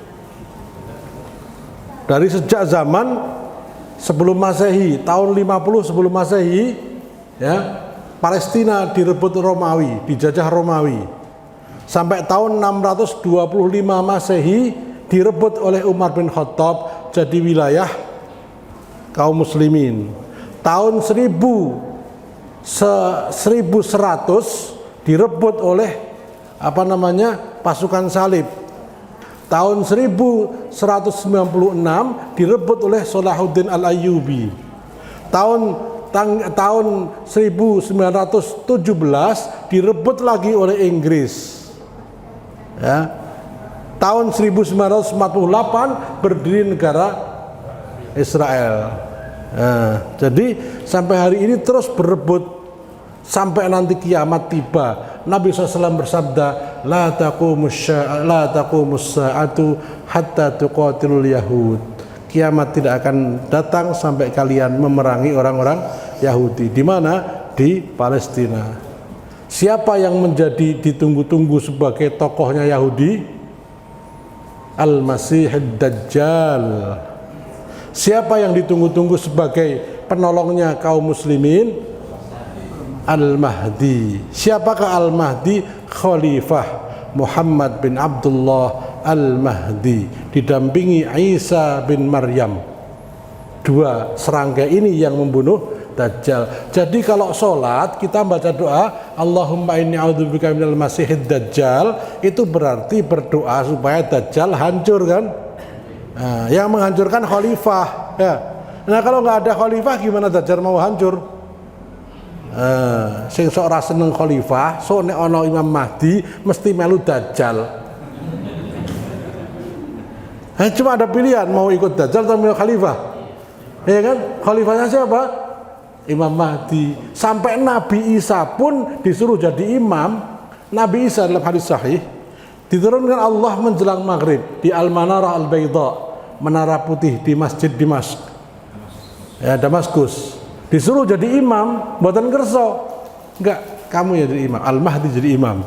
Dari sejak zaman sebelum Masehi, tahun 50 sebelum Masehi ya, Palestina direbut Romawi, dijajah Romawi. Sampai tahun 625 Masehi direbut oleh Umar bin Khattab jadi wilayah kaum muslimin. Tahun 1100 direbut oleh pasukan salib. Tahun 1196 direbut oleh Salahuddin Al-Ayyubi. Tahun 1917 direbut lagi oleh Inggris ya. Tahun 1948 berdiri negara Israel. Jadi sampai hari ini terus berebut sampai nanti kiamat tiba. Nabi SAW bersabda, la taqumus sa'atu hatta tuqatilul yahud. Kiamat tidak akan datang sampai kalian memerangi orang-orang Yahudi. Di mana? Di Palestina. Siapa yang menjadi ditunggu-tunggu sebagai tokohnya Yahudi? Al-Masih Ad-Dajjal. Siapa yang ditunggu-tunggu sebagai penolongnya kaum muslimin? Al-Mahdi. Siapakah Al-Mahdi? Khalifah Muhammad bin Abdullah Al-Mahdi, didampingi Isa bin Maryam. 2 serangga ini yang membunuh Dajjal. Jadi kalau sholat kita baca doa Allahumma inni a'udzubika minal masihid Dajjal, itu berarti berdoa supaya Dajjal hancur kan. Nah, yang menghancurkan khalifah ya. Nah kalau nggak ada khalifah gimana Dajjal mau hancur? Sing sok ora seneng khalifah, sok nek ana Imam Mahdi mesti melu Dajjal. Cuma ada pilihan mau ikut Dajjal atau mau khalifah. Ya kan? Khalifahnya siapa? Imam Mahdi. Sampai Nabi Isa pun disuruh jadi imam. Nabi Isa dalam hadis sahih diturunkan Allah menjelang maghrib di Al-Manarah Al-Baidha, menara putih di Masjid Dimask, ya Damaskus. Disuruh jadi imam, buatan kerso. Enggak, kamu ya jadi imam. Al-Mahdi jadi imam.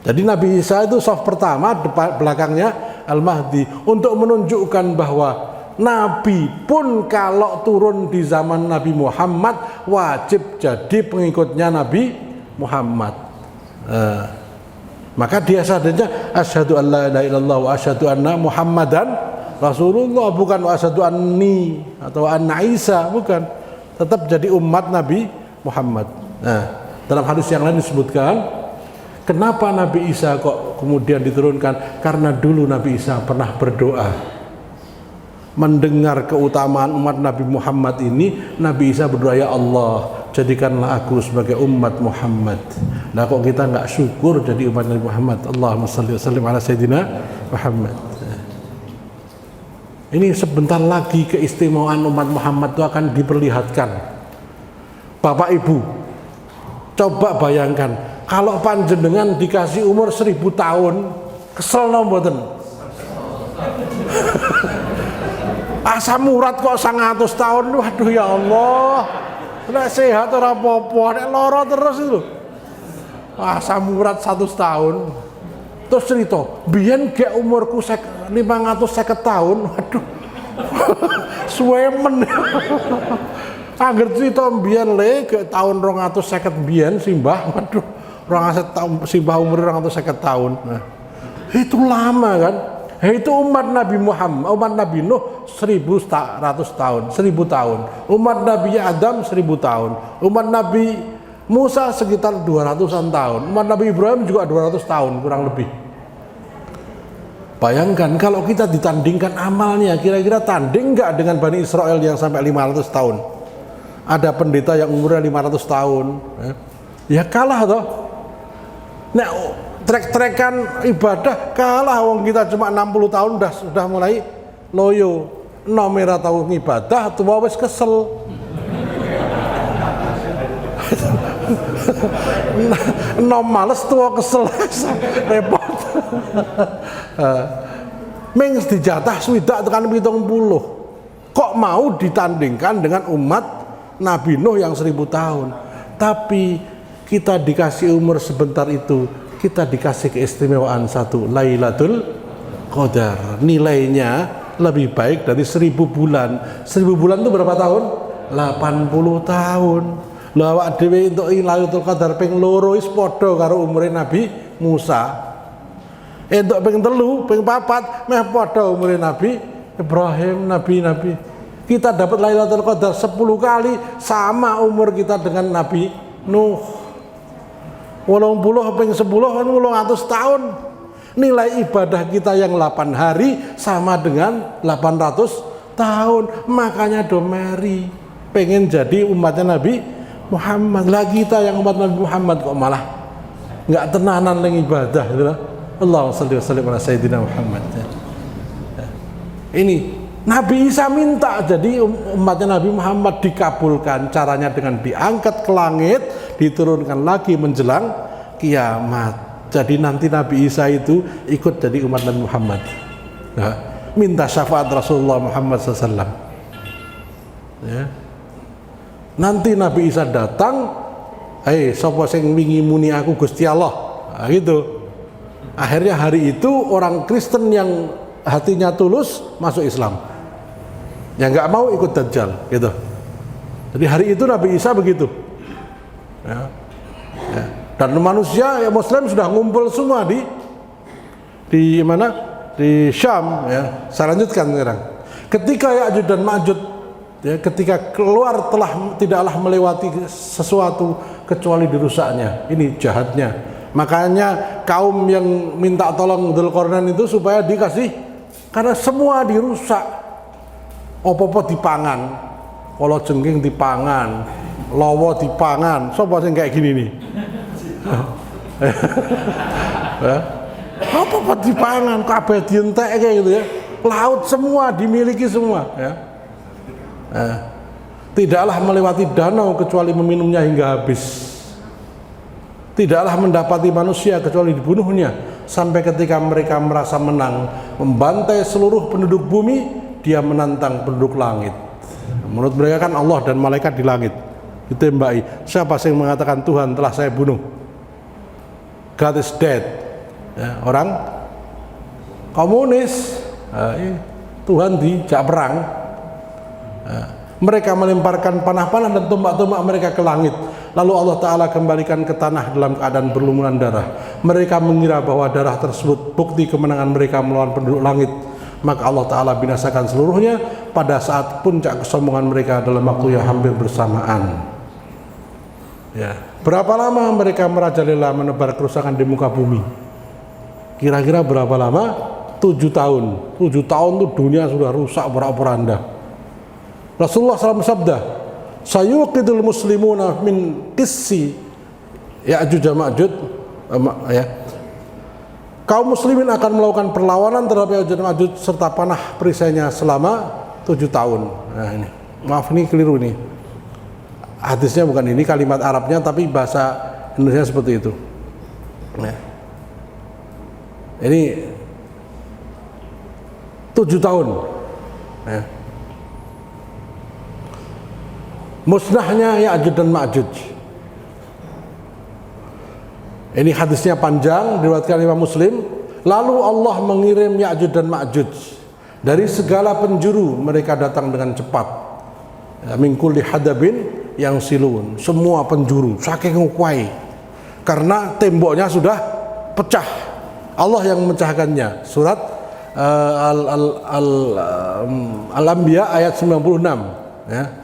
Jadi Nabi Isa itu saf pertama, depan belakangnya Al-Mahdi, untuk menunjukkan bahwa Nabi pun kalau turun di zaman Nabi Muhammad wajib jadi pengikutnya Nabi Muhammad. Maka dia sadarnya asyhadu an la ilaha illallah wa asyhadu anna Muhammadan Rasulullah, bukan wa asyhadu anni atau anna Isa, bukan. Tetap jadi umat Nabi Muhammad. Nah, dalam hadis yang lain disebutkan kenapa Nabi Isa kok kemudian diturunkan? Karena dulu Nabi Isa pernah berdoa. Mendengar keutamaan umat Nabi Muhammad ini, Nabi Isa berdoa, ya Allah, jadikanlah aku sebagai umat Muhammad. Nah kok kita nggak syukur jadi umat Nabi Muhammad? Allahumma shalli wa sallim ala sayyidina Muhammad. Ini sebentar lagi keistimewaan umat Muhammad itu akan diperlihatkan. Bapak Ibu, coba bayangkan kalau panjenengan dikasih umur 1000 tahun, kesel no mboten? Asam urat kok 100 tahun, waduh ya Allah. Nek sehat ora apa-apa, nek lara terus itu. Asam urat 100 tahun. Terus cerita, biyen gek umurku 550 tahun, waduh. Suwemen. Angger cerita biyen le gek tahun 250 biyen simbah, waduh. 200 tahun simbah umur 250 tahun. Nah, itu lama kan? Itu umat Nabi Muhammad, umat Nabi Nuh 1100 tahun, 1000 tahun. Umat Nabi Adam 1000 tahun. Umat Nabi Musa sekitar 200-an tahun. Umat Nabi Ibrahim juga 200 tahun kurang lebih. Bayangkan kalau kita ditandingkan amalnya, kira-kira tanding nggak dengan Bani Israel yang sampai 500 tahun? Ada pendeta yang umurnya 500 tahun. Ya kalah toh. Nah, trek-trekan ibadah kalah, wong kita cuma 60 tahun sudah mulai loyo. Nomera tahu ibadah tua wis kesel. Nom males tua kesel repot. Meng dijatah swidak tekan 70. Kok mau ditandingkan dengan umat Nabi Nuh yang 1000 tahun? Tapi kita dikasih umur sebentar itu, kita dikasih keistimewaan satu, Lailatul Qadar. Nilainya lebih baik dari 1000 bulan. 1000 bulan itu berapa tahun? 80 tahun. Lah awak dhewe entuk Lailatul Qadar ping 2 wis padha karo umure Nabi Musa. Entuk ping 3, ping 4 meh padha umure Nabi Ibrahim, nabi-nabi. Kita dapat Lailatul Qadar 10 kali sama umur kita dengan Nabi Nuh. 80 ping 10 kan 800 tahun. Nilai ibadah kita yang 8 hari sama dengan 800 tahun. Makanya domeri pengen jadi umatnya Nabi Muhammad. Lah kita yang umat Nabi Muhammad kok malah nggak tenanan lagi ibadah gitu lah. Allahumma shalli wa sallim ala sayyidina Muhammad. Ini Nabi Isa minta jadi umatnya Nabi Muhammad, dikabulkan. Caranya dengan diangkat ke langit, diturunkan lagi menjelang kiamat. Jadi nanti Nabi Isa itu ikut jadi umat Nabi Muhammad. Nah, minta syafaat Rasulullah Muhammad SAW. Ya. Nanti Nabi Isa datang, sapa sing wingi muni aku Gusti Allah. Nah, gitu. Akhirnya hari itu orang Kristen yang hatinya tulus masuk Islam, yang nggak mau ikut Dajjal, gitu. Jadi hari itu Nabi Isa begitu. Ya. Ya. Dan manusia ya Muslim sudah ngumpul semua di mana? Di Syam. Ya. Saya lanjutkan sekarang. Ketika Ya'juj dan Ma'juj, ya, ketika keluar tidaklah melewati sesuatu kecuali dirusaknya. Ini jahatnya. Makanya kaum yang minta tolong Dzulqarnain itu supaya dikasih, karena semua dirusak. Apa-apa dipangan. Kala jengking dipangan, lawa dipangan. Sapa sing kayak gini nih? Apa-apa dipangan, kabeh dientek kayak gitu ya. Laut semua dimiliki semua ya. Tidaklah melewati danau kecuali meminumnya hingga habis. Tidaklah mendapati manusia kecuali dibunuhnya, sampai ketika mereka merasa menang membantai seluruh penduduk bumi, dia menantang penduduk langit. Menurut mereka kan Allah dan malaikat di langit ditembaki. Siapa yang mengatakan Tuhan telah saya bunuh? God is dead ya, orang komunis, Tuhan dijak perang. Mereka melemparkan panah-panah dan tombak-tombak mereka ke langit, lalu Allah Ta'ala kembalikan ke tanah dalam keadaan berlumuran darah. Mereka mengira bahwa darah tersebut bukti kemenangan mereka melawan penduduk langit, maka Allah Ta'ala binasakan seluruhnya pada saat puncak kesombongan mereka dalam waktu yang hampir bersamaan ya. Berapa lama mereka merajalela menebar kerusakan di muka bumi? Kira-kira berapa lama? 7 tahun. 7 tahun itu dunia sudah rusak porak-poranda. Rasulullah SAW bersabda, sayuqidul muslimuna min qissi Ya'juj Ma'juj ya. Kaum muslimin akan melakukan perlawanan terhadap Ya'juj Ma'juj serta panah perisainya selama 7 tahun. Nah ini, maaf ini keliru nih. Hadisnya bukan ini, kalimat Arabnya, tapi bahasa Indonesia seperti itu. Ya. Ini 7 tahun. Ya. Musnahnya Ya'juj dan Ma'juj. Ini hadisnya panjang, diriwayatkan Imam Muslim. Lalu Allah mengirim Ya'juj dan Ma'juj. Dari segala penjuru mereka datang dengan cepat. Min kulli hadabin yang silun. Semua penjuru, saking ukwai. Karena temboknya sudah pecah. Allah yang memecahkannya. Surat Al-Anbiya ayat 96 ya.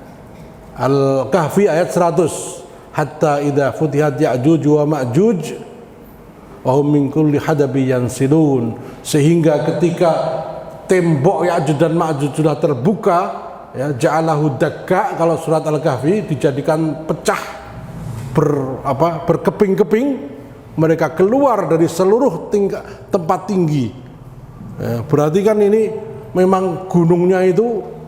Al-Kahfi ayat 100, hatta idza futihat Ya'juj wa Ma'juj wa hum min kulli hadabi yansilun, sehingga ketika tembok Ya'juj dan Ma'juj sudah terbuka ya, ja'alahu dakka, kalau surat Al-Kahfi dijadikan pecah berkeping-keping, mereka keluar dari seluruh tempat tinggi ya, berarti kan ini memang gunungnya itu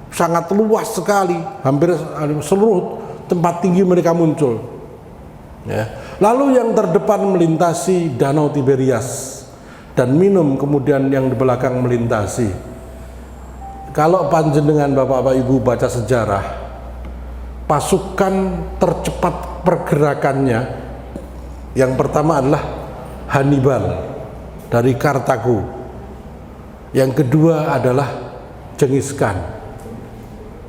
sangat luas sekali, hampir seluruh tempat tinggi mereka muncul ya. Lalu yang terdepan melintasi danau Tiberias dan minum, kemudian yang di belakang melintasi. Kalau panjenengan Bapak-bapak Ibu baca sejarah, pasukan tercepat pergerakannya yang pertama adalah Hannibal dari Kartago, yang kedua adalah Genghis Khan.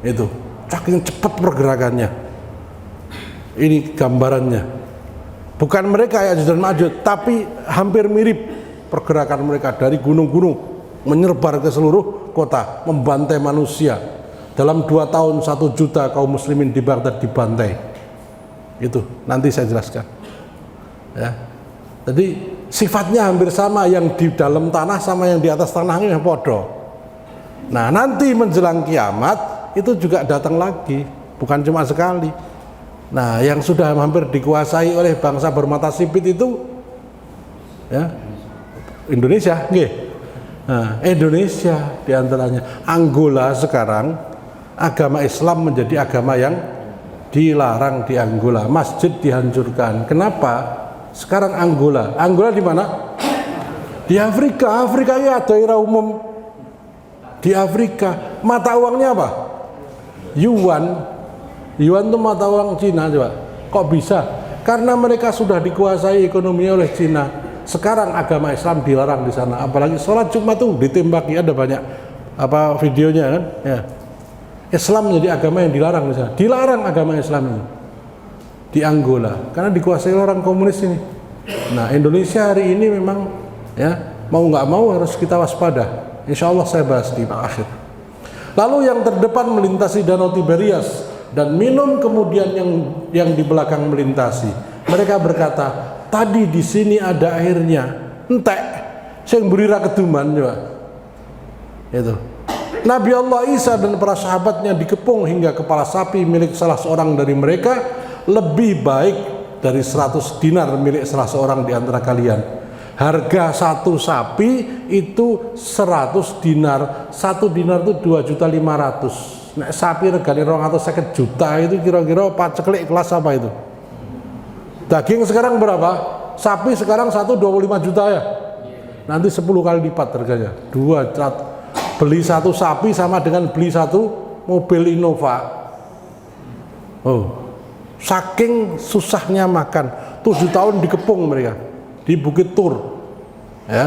Itu saking cepat pergerakannya. Ini gambarannya. Bukan mereka Ya'juj dan Ma'juj, tapi hampir mirip pergerakan mereka, dari gunung-gunung menyebar ke seluruh kota, membantai manusia. Dalam 2 tahun 1 juta kaum muslimin di Baghdad dibantai. Itu nanti saya jelaskan ya. Jadi sifatnya hampir sama, yang di dalam tanah sama yang di atas tanahnya podo. Nah nanti menjelang kiamat itu juga datang lagi, bukan cuma sekali. Nah, yang sudah hampir dikuasai oleh bangsa bermata sipit itu ya, Indonesia, nggih. Nah, Indonesia diantaranya. Angola sekarang agama Islam menjadi agama yang dilarang di Angola. Masjid dihancurkan. Kenapa? Sekarang Angola di mana? Di Afrika. Afrika ya daerah umum di Afrika. Mata uangnya apa? Yuan itu mata uang Cina. Coba, kok bisa? Karena mereka sudah dikuasai ekonominya oleh Cina. Sekarang agama Islam dilarang di sana, apalagi sholat Jumat tuh ditembaki, ada banyak videonya kan ya. Islam menjadi agama yang dilarang di sana. Dilarang agama Islam ini di Angola karena dikuasai orang komunis ini. Nah, Indonesia hari ini memang ya, mau nggak mau harus kita waspada. Insya Allah saya bahas di akhir. Lalu yang terdepan melintasi danau Tiberias dan minum, kemudian yang di belakang melintasi. Mereka berkata, tadi di sini ada airnya, entek, sing beri ra keduman coba. Itu. Nabi Allah Isa dan para sahabatnya dikepung hingga kepala sapi milik salah seorang dari mereka lebih baik dari 100 dinar milik salah seorang di antara kalian. Harga satu sapi itu 100 dinar. Satu dinar itu 2.500.000. Nek sapi regane 250 juta itu kira-kira paceklik kelas apa itu? Daging sekarang berapa? Sapi sekarang 25 juta ya. Nanti 10 kali lipat harganya. Beli satu sapi sama dengan beli satu mobil Innova. Oh, saking susahnya makan. 7 tahun dikepung mereka di Bukit Tur. Ya.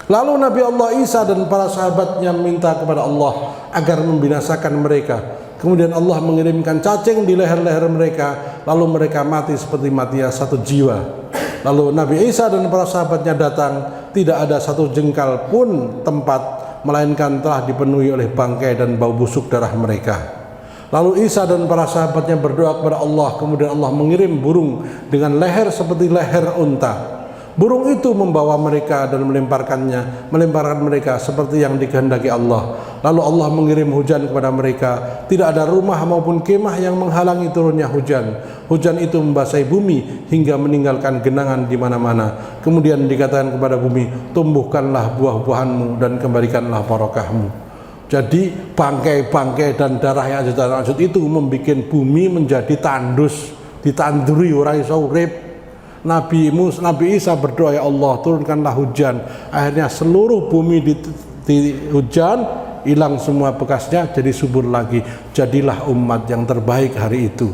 Lalu Nabi Allah Isa dan para sahabatnya minta kepada Allah agar membinasakan mereka. Kemudian Allah mengirimkan cacing di leher-leher mereka, lalu mereka mati seperti matinya satu jiwa. Lalu Nabi Isa dan para sahabatnya datang, tidak ada satu jengkal pun tempat, melainkan telah dipenuhi oleh bangkai dan bau busuk darah mereka. Lalu Isa dan para sahabatnya berdoa kepada Allah, kemudian Allah mengirim burung dengan leher seperti leher unta. Burung itu membawa mereka dan melemparkan mereka seperti yang dikehendaki Allah. Lalu Allah mengirim hujan kepada mereka. Tidak ada rumah maupun kemah yang menghalangi turunnya hujan. Hujan itu membasahi bumi hingga meninggalkan genangan di mana-mana. Kemudian dikatakan kepada bumi, tumbuhkanlah buah-buahanmu dan kembalikanlah barokahmu. Jadi bangkai-bangkai dan darah yang ajud itu membuat bumi menjadi tandus, ditanduri orang iso urip. Nabi Isa berdoa, ya Allah turunkanlah hujan. Akhirnya seluruh bumi di hujan, hilang semua bekasnya, jadi subur lagi. Jadilah umat yang terbaik hari itu.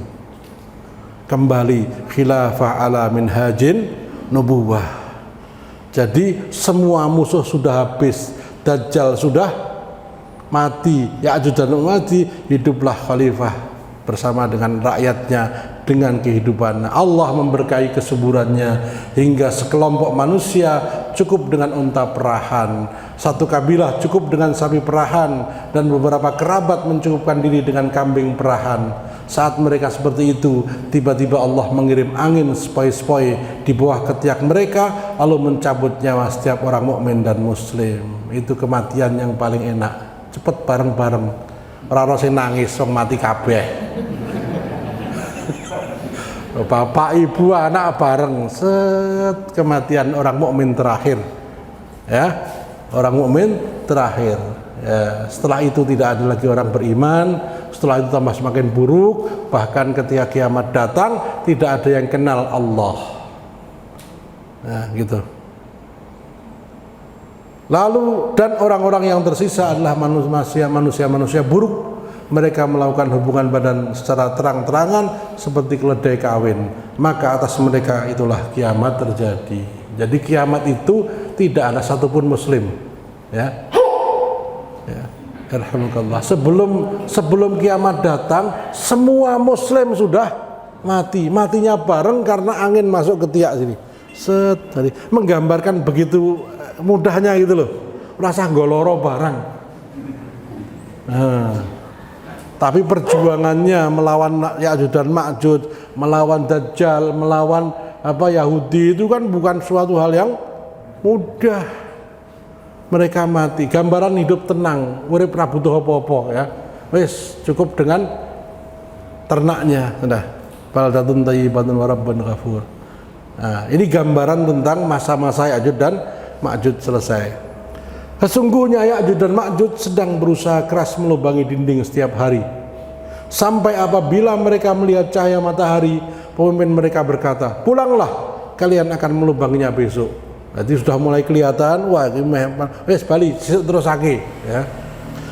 Kembali khilafah ala minhajin nubuwah. Jadi semua musuh sudah habis, Dajjal sudah mati, Ya'juj dan mati, hiduplah khalifah bersama dengan rakyatnya dengan kehidupan. Allah memberkahi kesuburannya hingga sekelompok manusia cukup dengan unta perahan, satu kabilah cukup dengan sapi perahan, dan beberapa kerabat mencukupkan diri dengan kambing perahan. Saat mereka seperti itu, tiba-tiba Allah mengirim angin sepoi-sepoi di bawah ketiak mereka, lalu mencabut nyawa setiap orang mukmin dan muslim. Itu kematian yang paling enak. Cepet bareng-bareng, ora sing nangis wong mati kabeh. Bapak ibu anak bareng, set kematian orang mukmin terakhir. Ya, orang mukmin terakhir. Ya, setelah itu tidak ada lagi orang beriman. Setelah itu tambah semakin buruk. Bahkan ketika kiamat datang, tidak ada yang kenal Allah. Nah, gitu. Lalu dan orang-orang yang tersisa adalah manusia buruk. Mereka melakukan hubungan badan secara terang-terangan seperti keledai kawin. Maka atas mereka itulah kiamat terjadi. Jadi kiamat itu tidak ada satupun muslim. Ya. Ya. Alhamdulillah. Sebelum kiamat datang, semua muslim sudah mati. Matinya bareng karena angin masuk ke tiak sini. Jadi menggambarkan begitu mudahnya gitu loh, rasa goloro barang. Nah, tapi perjuangannya melawan Ya'juj dan Ma'juj, melawan Dajjal, melawan Yahudi itu kan bukan suatu hal yang mudah. Mereka mati, gambaran hidup tenang, urip ra butuh apa-apa ya. Wis cukup dengan ternaknya, sudah. Baldatun thayyibatun wa rabbun ghafur. Nah, ini gambaran tentang masa-masa Ya'juj dan Ma'juj selesai. Sesungguhnya Ya'juj dan Ma'juj sedang berusaha keras melubangi dinding setiap hari. Sampai apabila mereka melihat cahaya matahari, pemimpin mereka berkata, pulanglah, kalian akan melubanginya besok. Jadi sudah mulai kelihatan, wah ini wes balik terus lagi ya.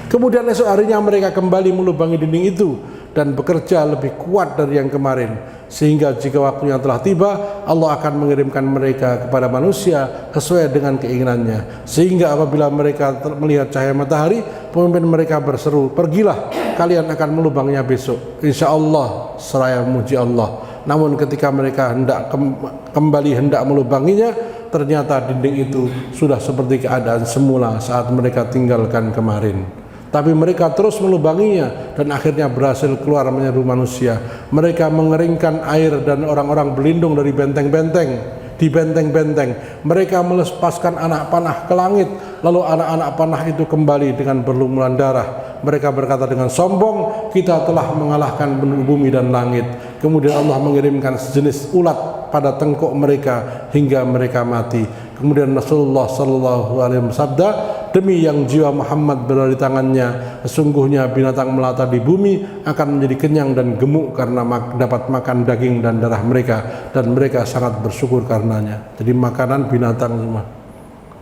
Kemudian esok harinya mereka kembali melubangi dinding itu dan bekerja lebih kuat dari yang kemarin, sehingga jika waktunya telah tiba, Allah akan mengirimkan mereka kepada manusia sesuai dengan keinginannya. Sehingga apabila mereka melihat cahaya matahari, pemimpin mereka berseru, pergilah, kalian akan melubanginya besok, insya Allah, seraya memuji Allah. Namun ketika mereka hendak melubanginya, ternyata dinding itu sudah seperti keadaan semula saat mereka tinggalkan kemarin. Tapi mereka terus melubanginya dan akhirnya berhasil keluar menyeru manusia. Mereka mengeringkan air dan orang-orang berlindung dari benteng-benteng di benteng-benteng. Mereka melepaskan anak panah ke langit, lalu anak-anak panah itu kembali dengan berlumuran darah. Mereka berkata dengan sombong, kita telah mengalahkan bumi dan langit. Kemudian Allah mengirimkan sejenis ulat pada tengkuk mereka hingga mereka mati. Kemudian Rasulullah sallallahu alaihi wasallam bersabda, demi yang jiwa Muhammad berada di tangannya, sesungguhnya binatang melata di bumi akan menjadi kenyang dan gemuk karena dapat makan daging dan darah mereka, dan mereka sangat bersyukur karenanya. Jadi makanan binatang semua.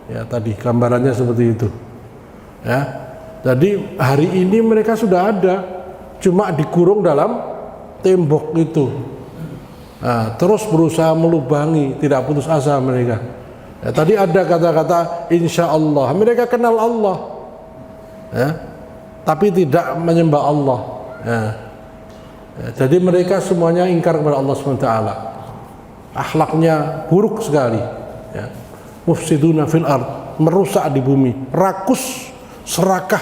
Ya, tadi gambarannya seperti itu. Ya. Jadi hari ini mereka sudah ada, cuma dikurung dalam tembok itu. Nah, terus berusaha melubangi, tidak putus asa mereka. Ya, tadi ada kata-kata insya Allah, mereka kenal Allah, ya, tapi tidak menyembah Allah. Ya. Ya, jadi mereka semuanya ingkar kepada Allah SWT. Akhlaknya buruk sekali. Ya. Mufsiduna fil ard, merusak di bumi, rakus, serakah,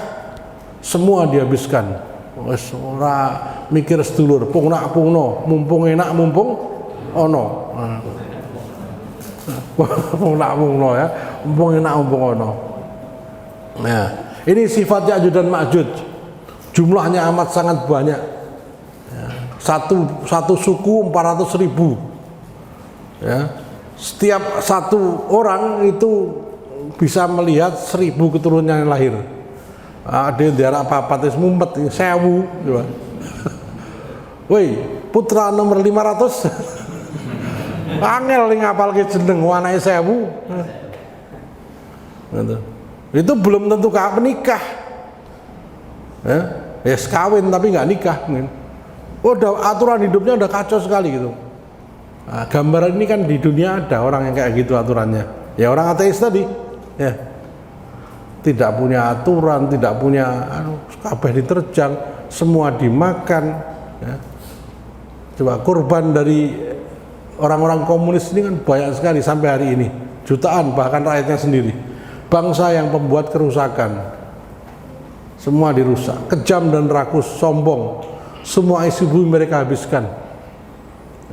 semua dihabiskan. Wes ora mikir sedulur, pungnak pungno, mumpung enak mumpung ono. Pungnak pungno ya, mumpung enak mumpung ono. Nah, ini sifat Ya'juj dan Ma'juj. Jumlahnya amat sangat banyak. Ya, satu suku 400.000. Ya, setiap satu orang itu bisa melihat 1000 keturunan yang lahir. Ada yang diarak papat es mumpet 1000 coba. Woi, putra nomor 500. Angel ning ngapalke jeneng anake 1000. Gitu. Itu belum tentu menikah. Ya, kawin tapi nggak nikah mungkin. Oh, aturan hidupnya udah kacau sekali gitu. Nah, gambaran ini kan di dunia ada orang yang kayak gitu aturannya. Ya orang ateis tadi. Ya, tidak punya aturan, tidak punya kabeh diterjang, semua dimakan. Ya. Coba korban dari orang-orang komunis ini kan banyak sekali sampai hari ini, jutaan bahkan rakyatnya sendiri. Bangsa yang pembuat kerusakan, semua dirusak, kejam dan rakus, sombong, semua isi bumi mereka habiskan.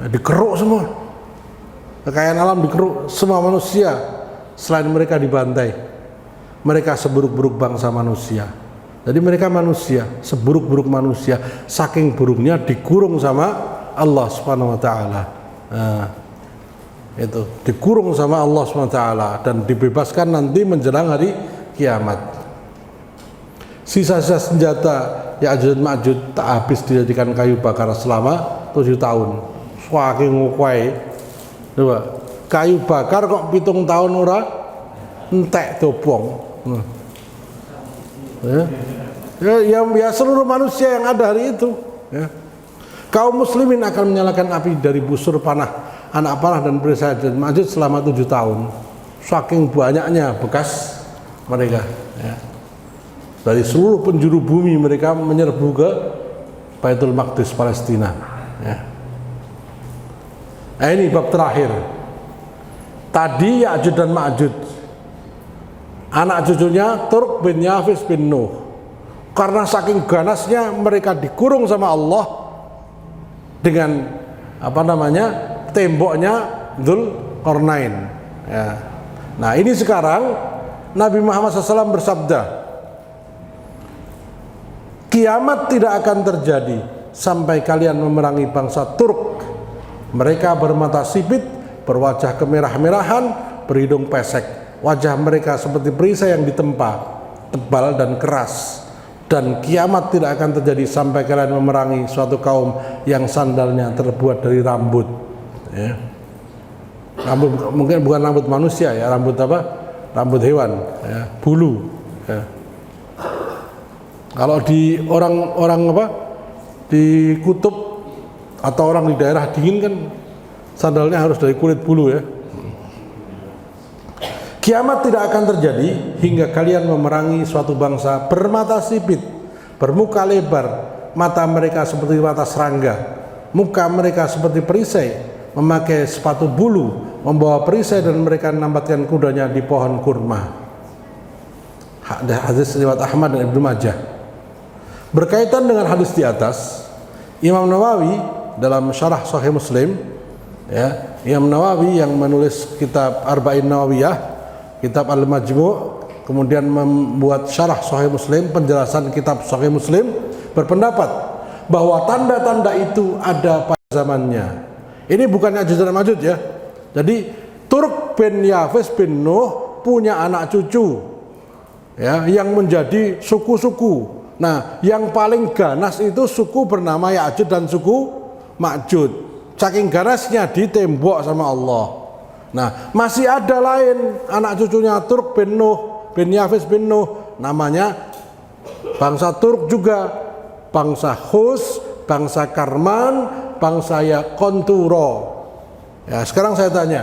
Nah, dikeruk semua, kekayaan alam dikeruk, semua manusia selain mereka dibantai. Mereka seburuk-buruk bangsa manusia. Jadi mereka manusia, seburuk-buruk manusia, saking buruknya dikurung sama Allah Subhanahu wa taala. Nah, itu dikurung sama Allah Subhanahu wa taala dan dibebaskan nanti menjelang hari kiamat. Sisa-sisa senjata Ya'juj dan Ma'juj tak habis dijadikan kayu bakar selama 7 tahun. Saking ngokwai. Coba, kayu bakar kok 7 tahun ora entek dobong. Ya seluruh manusia yang ada hari itu. Ya. Kaum muslimin akan menyalakan api dari busur panah, anak panah dan perisai Ya'juj Ma'juj selama 7 tahun. Saking banyaknya bekas mereka. Ya. Dari seluruh penjuru bumi mereka menyerbu ke Baitul Maqdis Palestina. Ya. Nah, ini bab terakhir. Tadi Ya'juj dan Ma'juj, anak cucunya Turk bin Yafis bin Nuh. Karena saking ganasnya mereka dikurung sama Allah dengan temboknya Dzulqarnain. Ya. Nah ini sekarang Nabi Muhammad SAW bersabda, kiamat tidak akan terjadi sampai kalian memerangi bangsa Turk. Mereka bermata sipit, berwajah kemerah-merahan, berhidung pesek. Wajah mereka seperti perisai yang ditempa, tebal dan keras. Dan kiamat tidak akan terjadi sampai kalian memerangi suatu kaum yang sandalnya terbuat dari rambut. Ya. Rambut mungkin bukan rambut manusia ya, rambut apa? Rambut hewan, ya, bulu. Ya. Kalau di orang di kutub atau orang di daerah dingin kan sandalnya harus dari kulit bulu ya. Kiamat tidak akan terjadi hingga kalian memerangi suatu bangsa bermata sipit, bermuka lebar, mata mereka seperti mata serangga, muka mereka seperti perisai, memakai sepatu bulu, membawa perisai dan mereka menambatkan kudanya di pohon kurma. Hadis riwayat Ahmad dan Ibnu Majah. Berkaitan dengan hadis di atas, Imam Nawawi dalam Syarah Sahih Muslim Ya, Imam Nawawi yang menulis kitab Arba'in Nawawiyah, kitab Al-Majmu', kemudian membuat syarah Sahih Muslim, penjelasan kitab Sahih Muslim, berpendapat bahwa tanda-tanda itu ada pada zamannya. Ini bukan Ya'juj dan Ma'juj ya. Jadi Turk bin Yafis bin Nuh punya anak cucu ya, yang menjadi suku-suku. Nah, yang paling ganas itu suku bernama Ya'juj dan suku Ma'juj. Saking ganasnya ditembok sama Allah. Nah, masih ada lain anak cucunya Turk bin Nuh bin Yafis bin Nuh, namanya bangsa Turk juga, bangsa Hus, bangsa Karman, bangsa Konturo. Ya, sekarang saya tanya,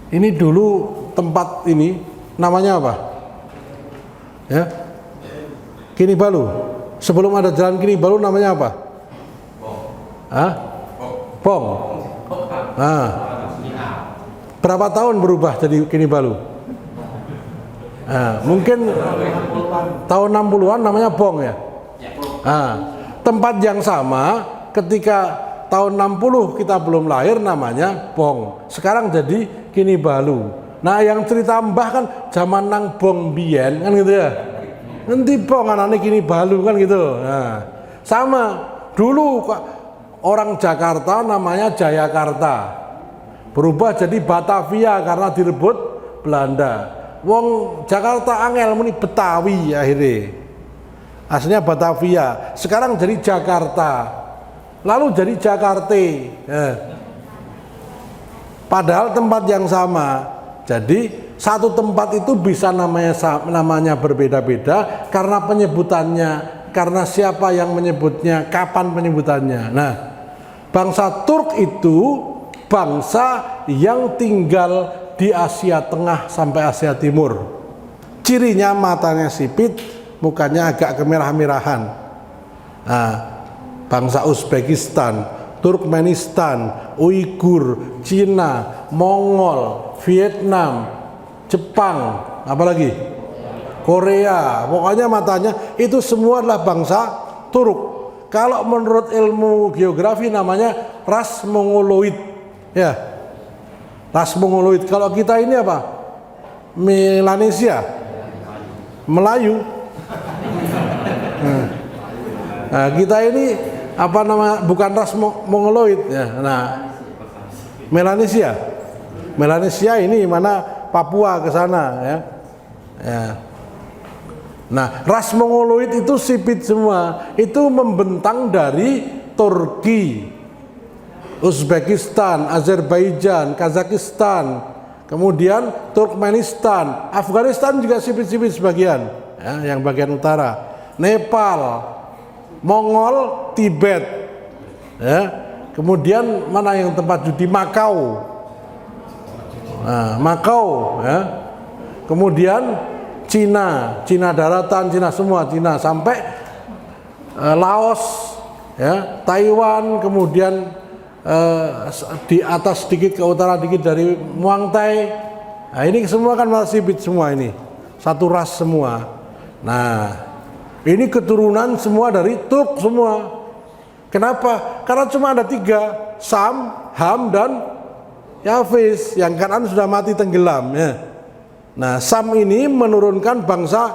ini dulu tempat ini namanya apa? Ya, Kinibalu. Sebelum ada jalan Kinibalu namanya apa? Hah? Pong. Nah, berapa tahun berubah jadi Kinibalu? Nah, mungkin tahun 60-an namanya Pong ya. Nah, tempat yang sama ketika tahun 60 kita belum lahir namanya Pong. Sekarang jadi Kinibalu. Nah, yang cerita mbah kan zaman nang Bong Bien kan gitu ya. Nanti Pong anaknya Kinibalu kan gitu. Nah, sama dulu orang Jakarta namanya Jayakarta, berubah jadi Batavia karena direbut Belanda. Wong Jakarta angel muni Betawi akhirnya, aslinya Batavia, sekarang jadi Jakarta, lalu jadi Jakarta. Padahal tempat yang sama. Jadi satu tempat itu bisa namanya berbeda-beda karena penyebutannya, karena siapa yang menyebutnya, kapan penyebutannya. Nah, bangsa Turk itu bangsa yang tinggal di Asia Tengah sampai Asia Timur. Cirinya matanya sipit, mukanya agak kemerah-merahan. Nah, bangsa Uzbekistan, Turkmenistan, Uighur, Cina, Mongol, Vietnam, Jepang, apalagi Korea, pokoknya matanya itu semua adalah bangsa Turk. Kalau menurut ilmu geografi namanya ras Mongoloid, ya, ras Mongoloid. Kalau kita ini apa? Melanesia, Melayu. Nah, kita ini apa nama? Bukan ras Mongoloid, ya. Nah, Melanesia, Melanesia ini mana Papua ke sana, ya. Ya. Nah, ras Mongoloid itu sipit semua, itu membentang dari Turki, Uzbekistan, Azerbaijan, Kazakhstan, kemudian Turkmenistan, Afghanistan juga sipit-sipit sebagian, ya, yang bagian utara, Nepal, Mongol, Tibet, ya, kemudian mana yang tempat judi, Makau, nah, Makau, ya, kemudian Cina, Cina daratan, Cina semua, Cina sampai Laos, ya, Taiwan, kemudian di atas sedikit ke utara dikit dari Muang Thai. Nah, ini semua kan masih sipit semua, ini satu ras semua. Nah, ini keturunan semua dari Turk semua. Kenapa? Karena cuma ada 3, Sam, Ham, dan Yafis. Yang kanan sudah mati tenggelam, ya. Nah, Sam ini menurunkan bangsa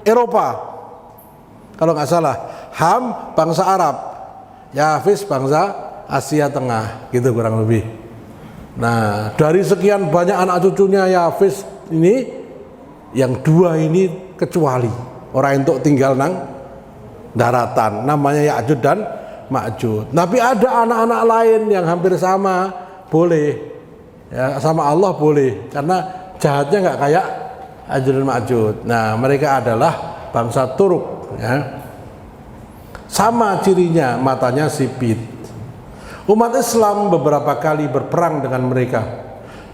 Eropa, kalau nggak salah. Ham bangsa Arab, Yafis bangsa Asia Tengah, gitu kurang lebih. Nah, dari sekian banyak anak cucunya Yafis ini, yang 2 ini kecuali orang untuk tinggal nang daratan, namanya Ya'juj dan Ma'juj. Tapi ada anak-anak lain yang hampir sama, boleh, ya, sama Allah boleh, karena jahatnya nggak kayak Ya'juj dan Ma'juj. Nah, mereka adalah bangsa Turk, ya. Sama cirinya, matanya sipit. Umat Islam beberapa kali berperang dengan mereka.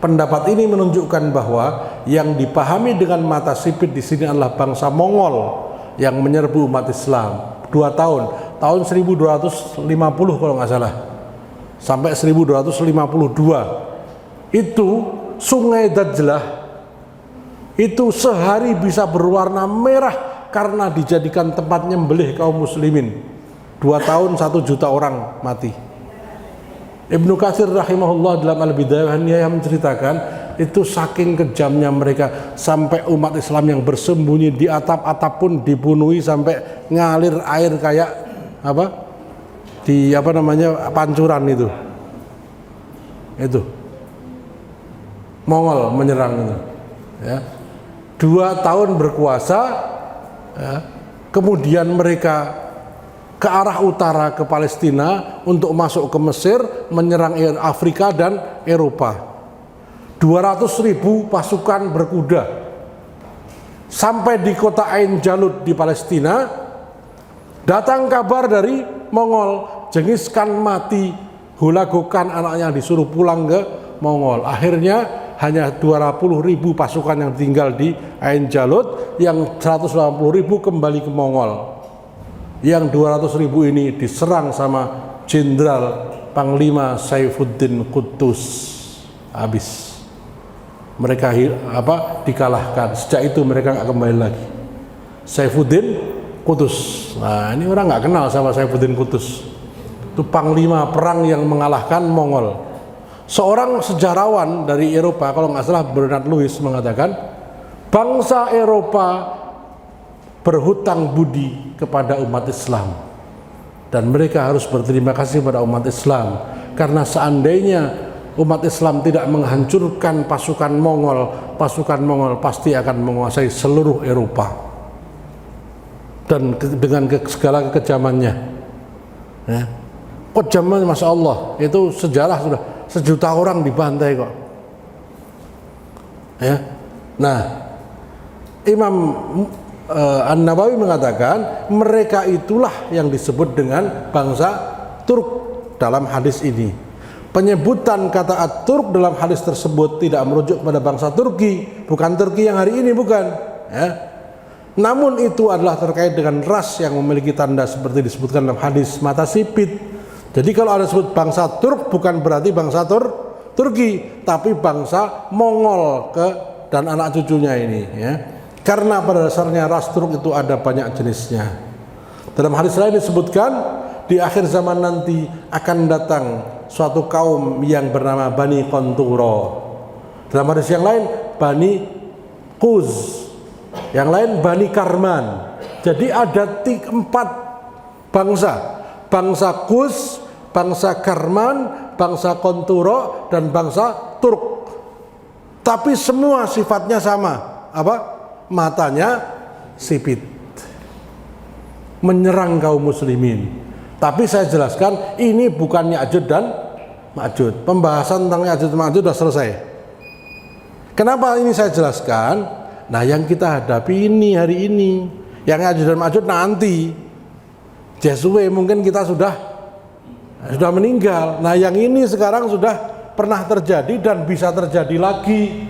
Pendapat ini menunjukkan bahwa yang dipahami dengan mata sipit di sini adalah bangsa Mongol yang menyerbu umat Islam 2 tahun, tahun 1250 kalau nggak salah, sampai 1252. Itu Sungai Dajlah itu sehari bisa berwarna merah karena dijadikan tempat nyembelih kaum muslimin. 2 tahun 1 juta orang mati. Ibnu Katsir rahimahullah dalam Al-Bidayah wan Nihayah menceritakan itu saking kejamnya mereka sampai umat Islam yang bersembunyi di atap-atap pun dibunuhi sampai ngalir air kayak apa? Di apa namanya pancuran itu. Mongol menyerang itu. Ya. 2 tahun berkuasa, ya. Kemudian mereka ke arah utara ke Palestina untuk masuk ke Mesir, menyerang Afrika dan Eropa. 200.000 pasukan berkuda sampai di kota Ain Jalut di Palestina. Datang kabar dari Mongol, Genghis Khan mati, Hulagu Khan anaknya disuruh pulang ke Mongol. Akhirnya hanya 20.000 pasukan yang tinggal di Ain Jalut, yang 180.000 kembali ke Mongol. Yang 200.000 ini diserang sama Jenderal Panglima Saifuddin Qutuz. Habis. Mereka dikalahkan. Sejak itu mereka nggak kembali lagi. Saifuddin Qutuz. Nah, ini orang nggak kenal sama Saifuddin Qutuz. Itu panglima perang yang mengalahkan Mongol. Seorang sejarawan dari Eropa, kalau nggak salah Bernard Lewis, mengatakan bangsa Eropa berhutang budi kepada umat Islam dan mereka harus berterima kasih pada umat Islam, karena seandainya umat Islam tidak menghancurkan pasukan Mongol pasti akan menguasai seluruh Eropa dan dengan segala kekejamannya, ya. Kejaman, Masya Allah, itu sejarah sudah 1 juta orang dibantai kok, ya. Nah, Imam An-Nawawi mengatakan mereka itulah yang disebut dengan bangsa Turk dalam hadis ini. Penyebutan kata At-Turk dalam hadis tersebut tidak merujuk pada bangsa Turki, bukan Turki yang hari ini, bukan, ya. Namun itu adalah terkait dengan ras yang memiliki tanda seperti disebutkan dalam hadis mata sipit. Jadi kalau ada sebut bangsa Turk bukan berarti bangsa Turki, tapi bangsa Mongol dan anak cucunya ini, ya. Karena pada dasarnya ras Turk itu ada banyak jenisnya. Dalam hadis lain disebutkan di akhir zaman nanti akan datang suatu kaum yang bernama Bani Konturo. Dalam hadis yang lain Bani Quz, yang lain Bani Karman. Jadi ada 4 bangsa, bangsa Quz, bangsa Karman, bangsa Konturo, dan bangsa Turk. Tapi semua sifatnya sama, apa? Matanya sipit, menyerang kaum muslimin. Tapi saya jelaskan ini bukan Ya'juj dan Ma'juj. Pembahasan tentang Ya'juj dan Ma'juj sudah selesai. Kenapa ini saya jelaskan? Nah, yang kita hadapi ini hari ini, yang Ya'juj dan Ma'juj nanti. Jesuwe mungkin kita sudah meninggal. Nah, yang ini sekarang sudah pernah terjadi dan bisa terjadi lagi,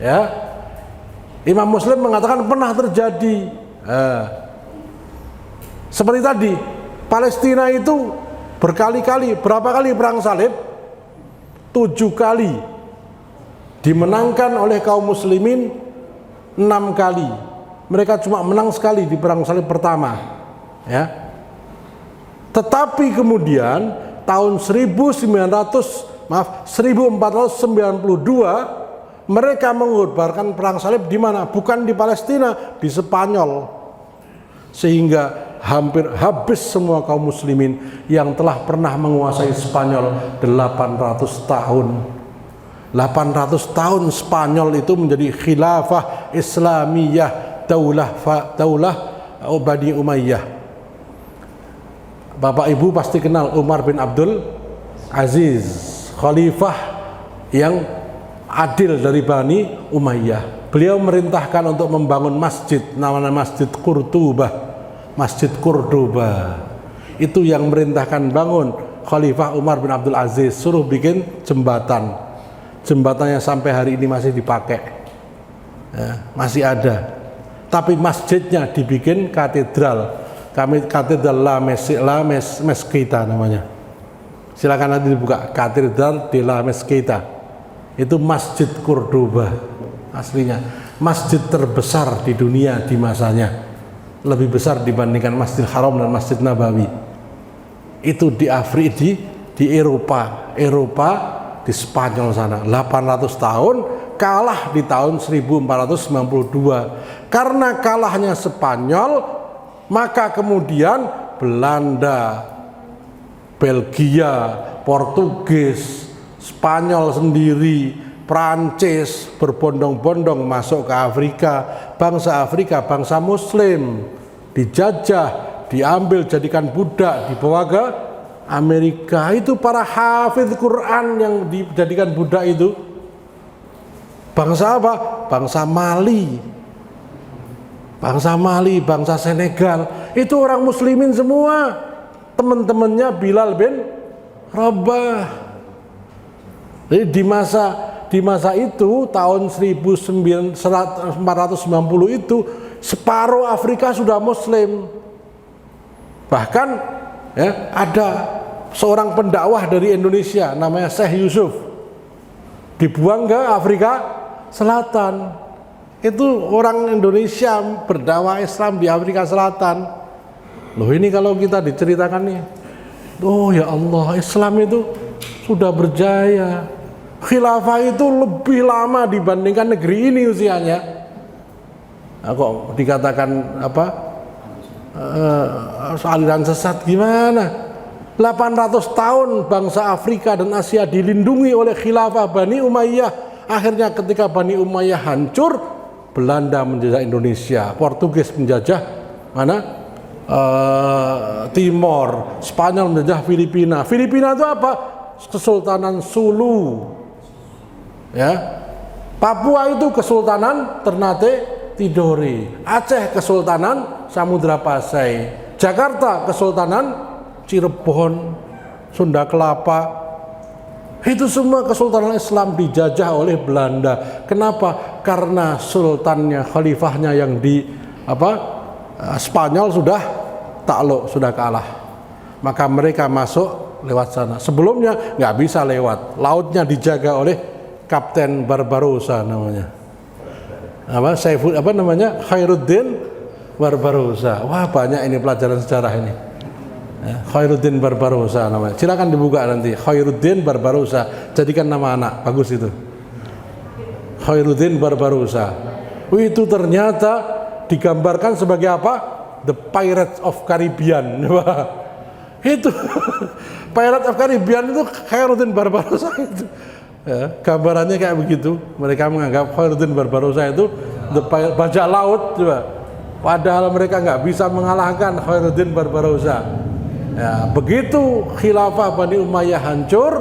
ya. Imam Muslim mengatakan pernah terjadi. Seperti tadi, Palestina itu berkali-kali, berapa kali perang salib? 7 kali. Dimenangkan oleh kaum muslimin 6 kali. Mereka cuma menang sekali di perang salib pertama, ya. Tetapi kemudian tahun 1492 mereka mengorbankan perang salib di mana? Bukan di Palestina, di Spanyol. Sehingga hampir habis semua kaum muslimin yang telah pernah menguasai Spanyol 800 tahun. 800 tahun Spanyol itu menjadi khilafah Islamiyah, daulah Bani Umayyah. Bapak Ibu pasti kenal Umar bin Abdul Aziz, khalifah yang adil dari Bani Umayyah. Beliau merintahkan untuk membangun masjid, namanya Masjid Qurtubah, Masjid Cordoba. Itu yang merintahkan bangun Khalifah Umar bin Abdul Aziz, suruh bikin jembatan. Jembatannya sampai hari ini masih dipakai, ya, masih ada. Tapi masjidnya dibikin katedral. Katedral La Mesquita namanya. Silakan nanti dibuka, Katedral de la Mesquita. Itu Masjid Cordoba aslinya, masjid terbesar di dunia di masanya, lebih besar dibandingkan Masjidil Haram dan Masjid Nabawi. Itu di di Eropa di Spanyol sana 800 tahun, kalah di tahun 1492. Karena kalahnya Spanyol, maka kemudian Belanda, Belgia, Portugis, Spanyol sendiri, Prancis berbondong-bondong masuk ke Afrika, bangsa Muslim dijajah, diambil jadikan budak, dibawa ke Amerika. Itu para hafidz Quran yang dijadikan budak itu bangsa apa? Bangsa Mali, bangsa Senegal. Itu orang muslimin semua, teman-temannya Bilal bin Rabah. Jadi di masa itu tahun 1490 itu separuh Afrika sudah muslim. Bahkan ya, ada seorang pendakwah dari Indonesia namanya Syekh Yusuf dibuang ke Afrika Selatan. Itu orang Indonesia berdakwah Islam di Afrika Selatan. Loh, ini kalau kita diceritakan nih, oh ya Allah, Islam itu sudah berjaya. Khilafah itu lebih lama dibandingkan negeri ini usianya. Nah, kok dikatakan apa? Aliran sesat gimana? 800 tahun bangsa Afrika dan Asia dilindungi oleh khilafah Bani Umayyah. Akhirnya ketika Bani Umayyah hancur, Belanda menjajah Indonesia, Portugis menjajah mana? Timor, Spanyol menjajah Filipina. Filipina itu apa? Kesultanan Sulu. Ya. Papua itu Kesultanan Ternate Tidore, Aceh Kesultanan Samudra Pasai, Jakarta Kesultanan Cirebon, Sunda Kelapa. Itu semua kesultanan Islam dijajah oleh Belanda. Kenapa? Karena sultannya, khalifahnya yang di Spanyol sudah takluk, sudah kalah. Maka mereka masuk lewat sana. Sebelumnya nggak bisa lewat. Lautnya dijaga oleh Kapten Barbarossa namanya. Khairuddin Barbarossa. Wah, banyak ini pelajaran sejarah ini. Ya, Khairuddin Barbarossa namanya. Silakan dibuka nanti. Khairuddin Barbarossa. Jadikan nama anak. Bagus itu. Khairuddin Barbarossa. Itu ternyata digambarkan sebagai apa? The Pirates of Caribbean. Itu Pirates of Caribbean itu Khairuddin Barbarossa itu. Ya, gambarannya kayak begitu. Mereka menganggap Khairuddin Barbarossa itu bajak laut juga. Padahal mereka nggak bisa mengalahkan Khairuddin Barbarossa. Ya, begitu khilafah Bani Umayyah hancur,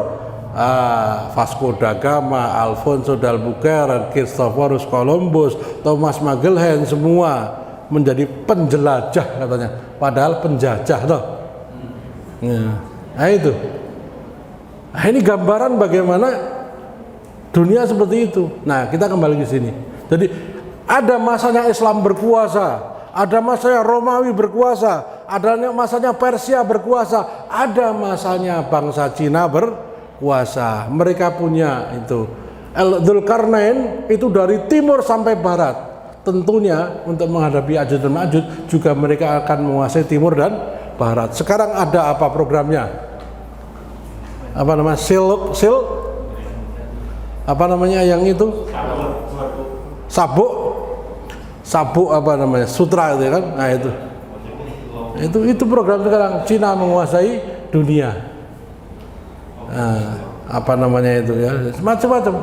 Vasco da Gama, Alfonso d'Albuquerque, Christophorus Columbus, Thomas Magellan semua menjadi penjelajah katanya. Padahal penjajah toh. Ya, nah itu. Nah, ini gambaran bagaimana dunia seperti itu. Nah, kita kembali ke sini. Jadi ada masanya Islam berkuasa, ada masanya Romawi berkuasa, ada masanya Persia berkuasa, ada masanya bangsa Cina berkuasa. Mereka punya itu. Dzulkarnain itu dari timur sampai barat. Tentunya untuk menghadapi Ya'juj dan Ma'juj juga mereka akan menguasai timur dan barat. Sekarang ada apa programnya? Apa namanya? Apa namanya yang itu? Sabuk apa namanya? Sutra itu kan? Nah, itu program sekarang. Cina menguasai dunia. Nah, apa namanya itu ya? Macam-macam.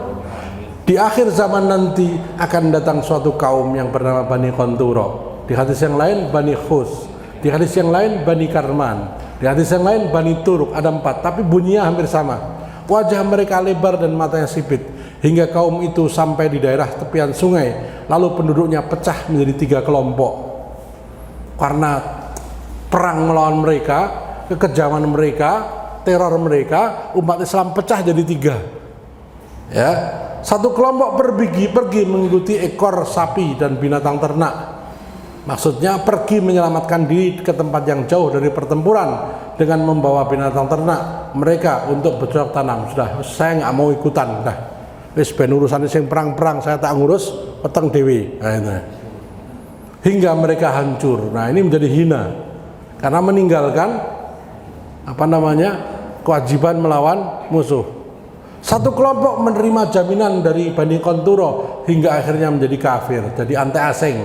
Di akhir zaman nanti akan datang suatu kaum yang bernama Bani Qanturo. Di hadis yang lain Bani Khus. Di hadis yang lain Bani Karman. Di hadis yang lain Bani Turuk. Ada 4, tapi bunyinya hampir sama. Wajah mereka lebar dan matanya sipit. Hingga kaum itu sampai di daerah tepian sungai, lalu penduduknya pecah menjadi 3 kelompok. Karena perang melawan mereka, kekejaman mereka, teror mereka, umat Islam pecah jadi 3. Ya, satu kelompok pergi mengikuti ekor sapi dan binatang ternak. Maksudnya pergi menyelamatkan diri ke tempat yang jauh dari pertempuran dengan membawa binatang ternak mereka untuk bercocok tanam. Sudah, saya nggak mau ikutan. Dah, wis ben urusan sing perang-perang saya tak ngurus, peteng dewi. Nah, hingga mereka hancur. Nah, ini menjadi hina karena meninggalkan apa namanya kewajiban melawan musuh. Satu kelompok menerima jaminan dari Bani Qanturo hingga akhirnya menjadi kafir, jadi anti asing.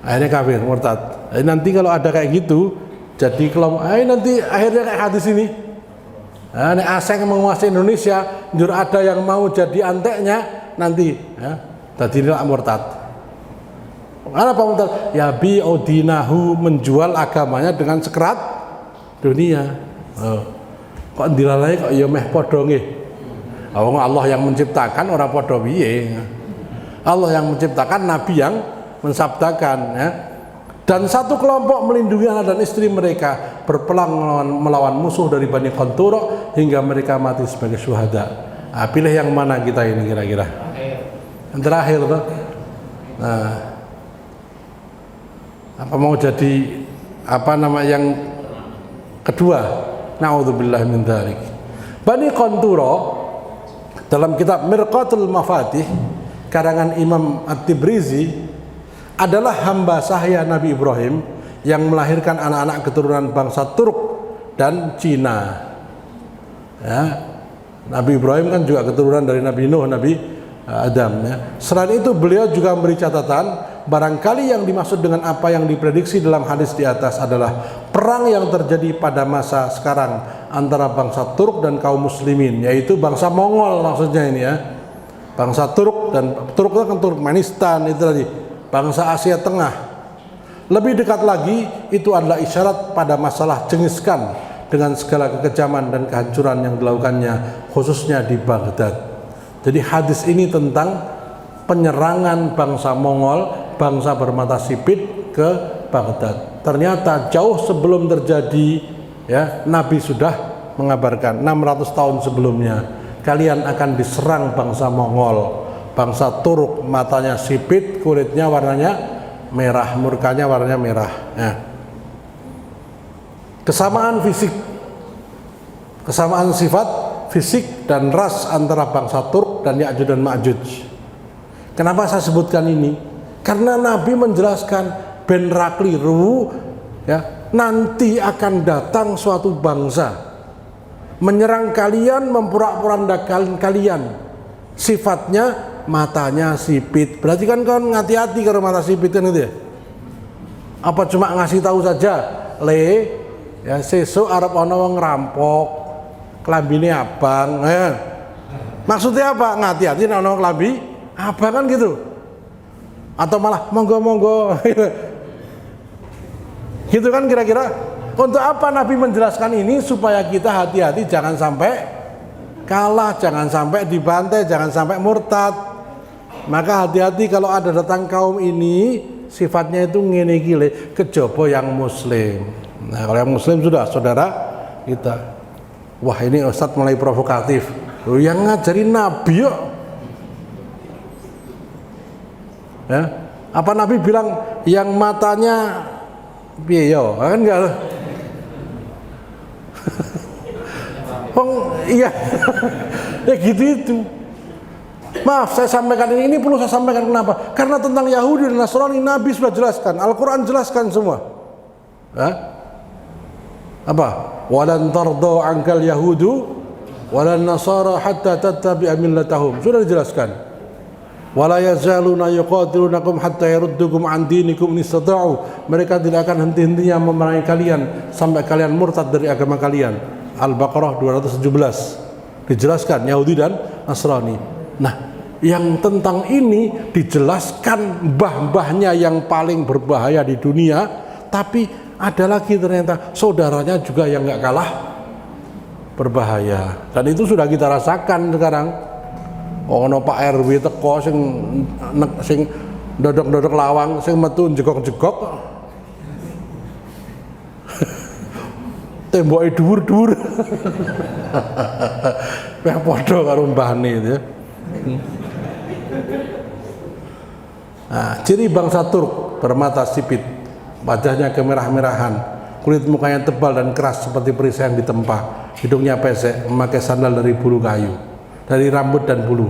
Akhirnya kafir, murtad. Nanti kalau ada kayak gitu, jadi kelompok, nanti akhirnya kayak hadis ini. Ini asing menguasai Indonesia, jujur ada yang mau jadi anteknya nanti, jadi murtad. Karena apa murtad? Ya bi'udinahu, menjual agamanya dengan sekerat dunia. Kok dilalai kok ya meh padha nggih. Allah yang menciptakan orang padha piye. Allah yang menciptakan, Nabi yang mensabdakan, ya. Dan satu kelompok melindungi anak dan istri mereka, berperang melawan musuh dari Bani Qanturo hingga mereka mati sebagai syuhada. Pilih yang mana kita ini kira-kira? Yang terakhir tuh. Nah, apa mau jadi yang kedua? Na'udzubillah min dzalik. Bani Qanturo dalam kitab Mirqatul Mafatih karangan Imam At-Tibrizi adalah hamba sahaya Nabi Ibrahim yang melahirkan anak-anak keturunan bangsa Turk dan Cina. Ya. Nabi Ibrahim kan juga keturunan dari Nabi Nuh, Nabi Adam, ya. Selain itu beliau juga memberi catatan, barangkali yang dimaksud dengan apa yang diprediksi dalam hadis di atas adalah perang yang terjadi pada masa sekarang antara bangsa Turk dan kaum muslimin, yaitu bangsa Mongol maksudnya ini, ya. Bangsa Turk dan Turk itu kan Turkmenistan itu tadi, bangsa Asia Tengah. Lebih dekat lagi, itu adalah isyarat pada masalah Genghis Khan dengan segala kekejaman dan kehancuran yang dilakukannya khususnya di Baghdad. Jadi hadis ini tentang penyerangan bangsa Mongol, bangsa bermata sipit ke Baghdad. Ternyata jauh sebelum terjadi, ya, Nabi sudah mengabarkan 600 tahun sebelumnya, kalian akan diserang bangsa Mongol, bangsa Turk, matanya sipit, kulitnya warnanya merah, murkanya warnanya merah, ya. Kesamaan fisik, kesamaan sifat fisik dan ras antara bangsa Turk dan Ya'juj dan Ma'juj. Kenapa saya sebutkan ini? Karena Nabi menjelaskan ben ra kliru, ya, nanti akan datang suatu bangsa menyerang kalian, memporak-porandakan kalian. Sifatnya matanya sipit. Berarti kan kau hati-hati kalau mata sipit kan itu, ya. Apa cuma ngasih tahu saja, ya, sesuk arep ana wong ngerampok, klambine abang, ya. Maksudnya apa? Ngati-hati nek ana klambi abang kan gitu. Atau malah monggo-monggo. Gitu kan kira-kira. Untuk apa Nabi menjelaskan ini? Supaya kita hati-hati jangan sampai kalah, jangan sampai dibantai, jangan sampai murtad. Maka hati-hati kalau ada datang kaum ini, sifatnya itu ngene gile, kejaba yang muslim. Nah, kalau yang muslim sudah saudara kita. Wah, ini Ustadz mulai provokatif. Yang ngajarin Nabi yuk. Ya, apa Nabi bilang yang matanya piye yo? Kan enggak. Iya. Ya gitu itu. Maaf, saya sampaikan ini perlu saya sampaikan kenapa? Karena tentang Yahudi dan Nasrani Nabi sudah jelaskan, Al-Qur'an jelaskan semua. Ya? Apa? Walan tarda ankal yahudu walan nasara hatta tattabi'a millatahum. Sudah dijelaskan. Wala yazaluna yuqatilunakum hatta yaruddukum an dinikum in istata'u. Mereka tidak akan henti-hentinya memerangi kalian sampai kalian murtad dari agama kalian. Al-Baqarah 217. Dijelaskan Yahudi dan Nasrani. Nah, yang tentang ini dijelaskan mbah-mbahnya yang paling berbahaya di dunia, tapi ada lagi ternyata saudaranya juga yang nggak kalah berbahaya. Dan itu sudah kita rasakan sekarang. Ono Pak RW teko sing dodok-dodok lawang, sing metu jegok-jegok. Temboke dhuwur-dhuwur. Kayak padha karo mbahne itu, ya. Nah, ciri bangsa Turk bermata sipit, wajahnya kemerah-merahan, kulit mukanya tebal dan keras seperti perisai yang ditempa, hidungnya pesek, memakai sandal dari bulu kayu, dari rambut dan bulu.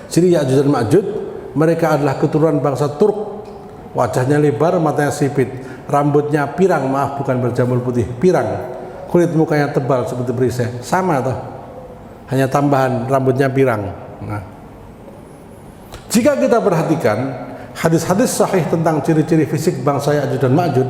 Ciri Ya'juj dan Ma'juj, mereka adalah keturunan bangsa Turk, wajahnya lebar, matanya sipit, rambutnya pirang, maaf bukan berjambul putih, pirang, kulit mukanya tebal seperti perisai, sama toh, hanya tambahan rambutnya pirang. Nah, jika kita perhatikan hadis-hadis sahih tentang ciri-ciri fisik bangsa Ya'juj dan Ma'juj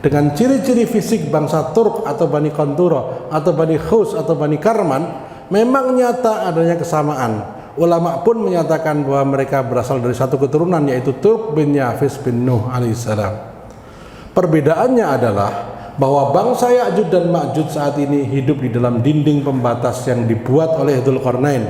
dengan ciri-ciri fisik bangsa Turk atau Bani Qantura atau Bani Khus atau Bani Karman, memang nyata adanya kesamaan. Ulama pun menyatakan bahwa mereka berasal dari satu keturunan, yaitu Turk bin Yafis bin Nuh alaihissalam. Perbedaannya adalah bahwa bangsa Ya'juj dan Ma'juj saat ini hidup di dalam dinding pembatas yang dibuat oleh Dzulqarnain.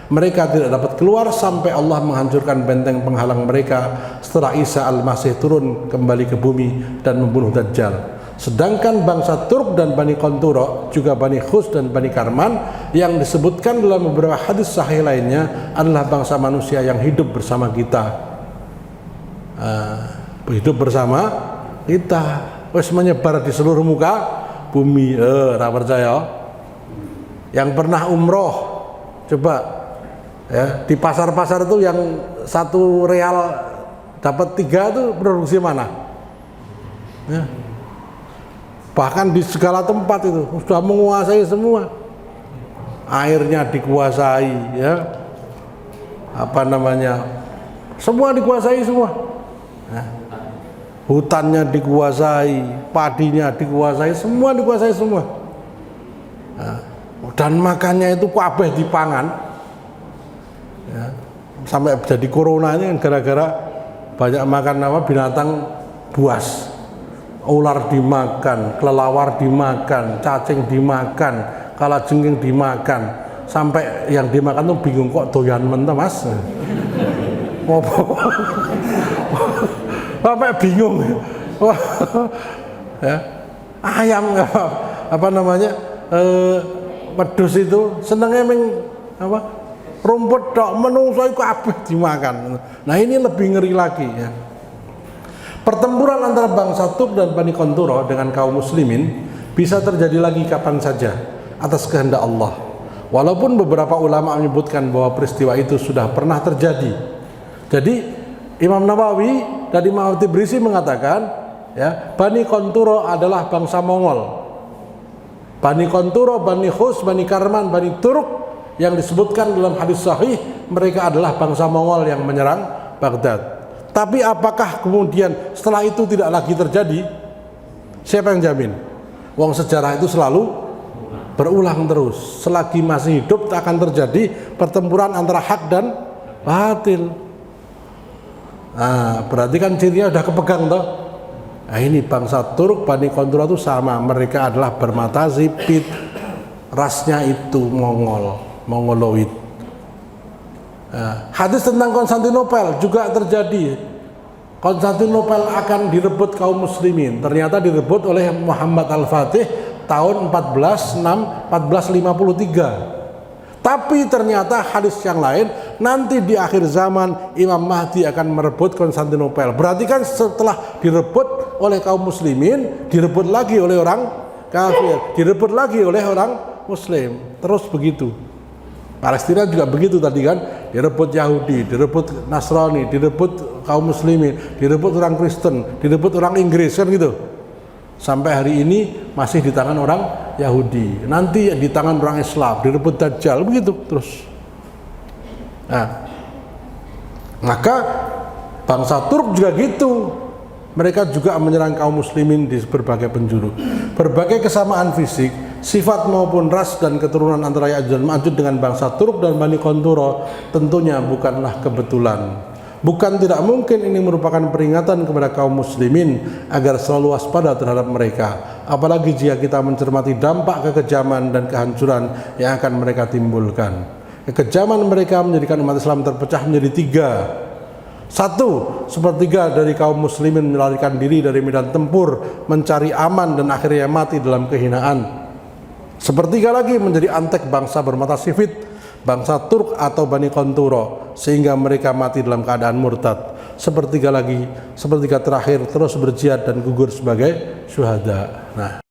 Mereka tidak dapat keluar sampai Allah menghancurkan benteng penghalang mereka setelah Isa al-Masih turun kembali ke bumi dan membunuh Dajjal. Sedangkan bangsa Turk dan Bani Qantura, juga Bani Khus dan Bani Karman yang disebutkan dalam beberapa hadis sahih lainnya adalah bangsa manusia yang hidup bersama kita. Hidup bersama kita, wes menyebar di seluruh muka bumi. Ra percaya? Yang pernah umroh, coba ya, di pasar-pasar itu yang 1 real dapat 3 itu produksi mana? Ya. Bahkan di segala tempat itu sudah menguasai semua. Airnya dikuasai, ya. Apa namanya? Semua dikuasai semua. Nah, hutannya dikuasai, padinya dikuasai, semua dikuasai semua. Nah, dan makannya itu kabeh dipangan. Ya, sampai jadi corona ini gara-gara banyak makan apa binatang buas. Ular dimakan, kelelawar dimakan, cacing dimakan, kalajengking dimakan, sampai yang dimakan tuh bingung kok doyan mentah mas. Sampai bingung. Ya. Ayam apa namanya wedhus itu senengnya apa rumput dok, menungso iku kabeh dimakan. Nah ini lebih ngeri lagi ya. Pertempuran antara bangsa Turk dan Bani Qantura dengan kaum muslimin bisa terjadi lagi kapan saja atas kehendak Allah. Walaupun beberapa ulama menyebutkan bahwa peristiwa itu sudah pernah terjadi. Jadi Imam Nawawi dan Imam Tibrisi mengatakan, ya, Bani Qantura adalah bangsa Mongol. Bani Qantura, Bani Khus, Bani Karman, Bani Turk yang disebutkan dalam hadis sahih, mereka adalah bangsa Mongol yang menyerang Baghdad. Tapi apakah kemudian setelah itu tidak lagi terjadi? Siapa yang jamin? Wong sejarah itu selalu berulang terus. Selagi masih hidup akan terjadi pertempuran antara hak dan batil. Nah, berarti kan cirinya udah kepegang toh. Nah, ini bangsa Turk, Bani Qantura itu sama. Mereka adalah bermata sipit. Rasnya itu Mongoloid. Hadis tentang Konstantinopel juga terjadi. Konstantinopel akan direbut kaum muslimin. Ternyata direbut oleh Muhammad Al-Fatih tahun 1453. Tapi ternyata hadis yang lain, nanti di akhir zaman Imam Mahdi akan merebut Konstantinopel. Berarti kan setelah direbut oleh kaum muslimin, direbut lagi oleh orang kafir, direbut lagi oleh orang muslim. Terus begitu. Palestina juga begitu tadi kan, direbut Yahudi, direbut Nasrani, direbut kaum muslimin, direbut orang Kristen, direbut orang Inggris, kan gitu. Sampai hari ini masih di tangan orang Yahudi, nanti di tangan orang Islam, direbut Dajjal, begitu terus. Nah, maka bangsa Turk juga gitu. Mereka juga menyerang kaum muslimin di berbagai penjuru. Berbagai kesamaan fisik, sifat maupun ras dan keturunan antara Ya'juj dan Ma'juj dengan bangsa Turk dan Bani Qantura tentunya bukanlah kebetulan. Bukan tidak mungkin ini merupakan peringatan kepada kaum muslimin agar selalu waspada terhadap mereka. Apalagi jika kita mencermati dampak kekejaman dan kehancuran yang akan mereka timbulkan. Kekejaman mereka menjadikan umat Islam terpecah menjadi 3. 1, sepertiga dari kaum muslimin melarikan diri dari medan tempur, mencari aman dan akhirnya mati dalam kehinaan. Sepertiga lagi menjadi antek bangsa bermata sipit, bangsa Turk atau Bani Qantura, sehingga mereka mati dalam keadaan murtad. Sepertiga lagi, sepertiga terakhir terus berjihad dan gugur sebagai syuhada. Nah,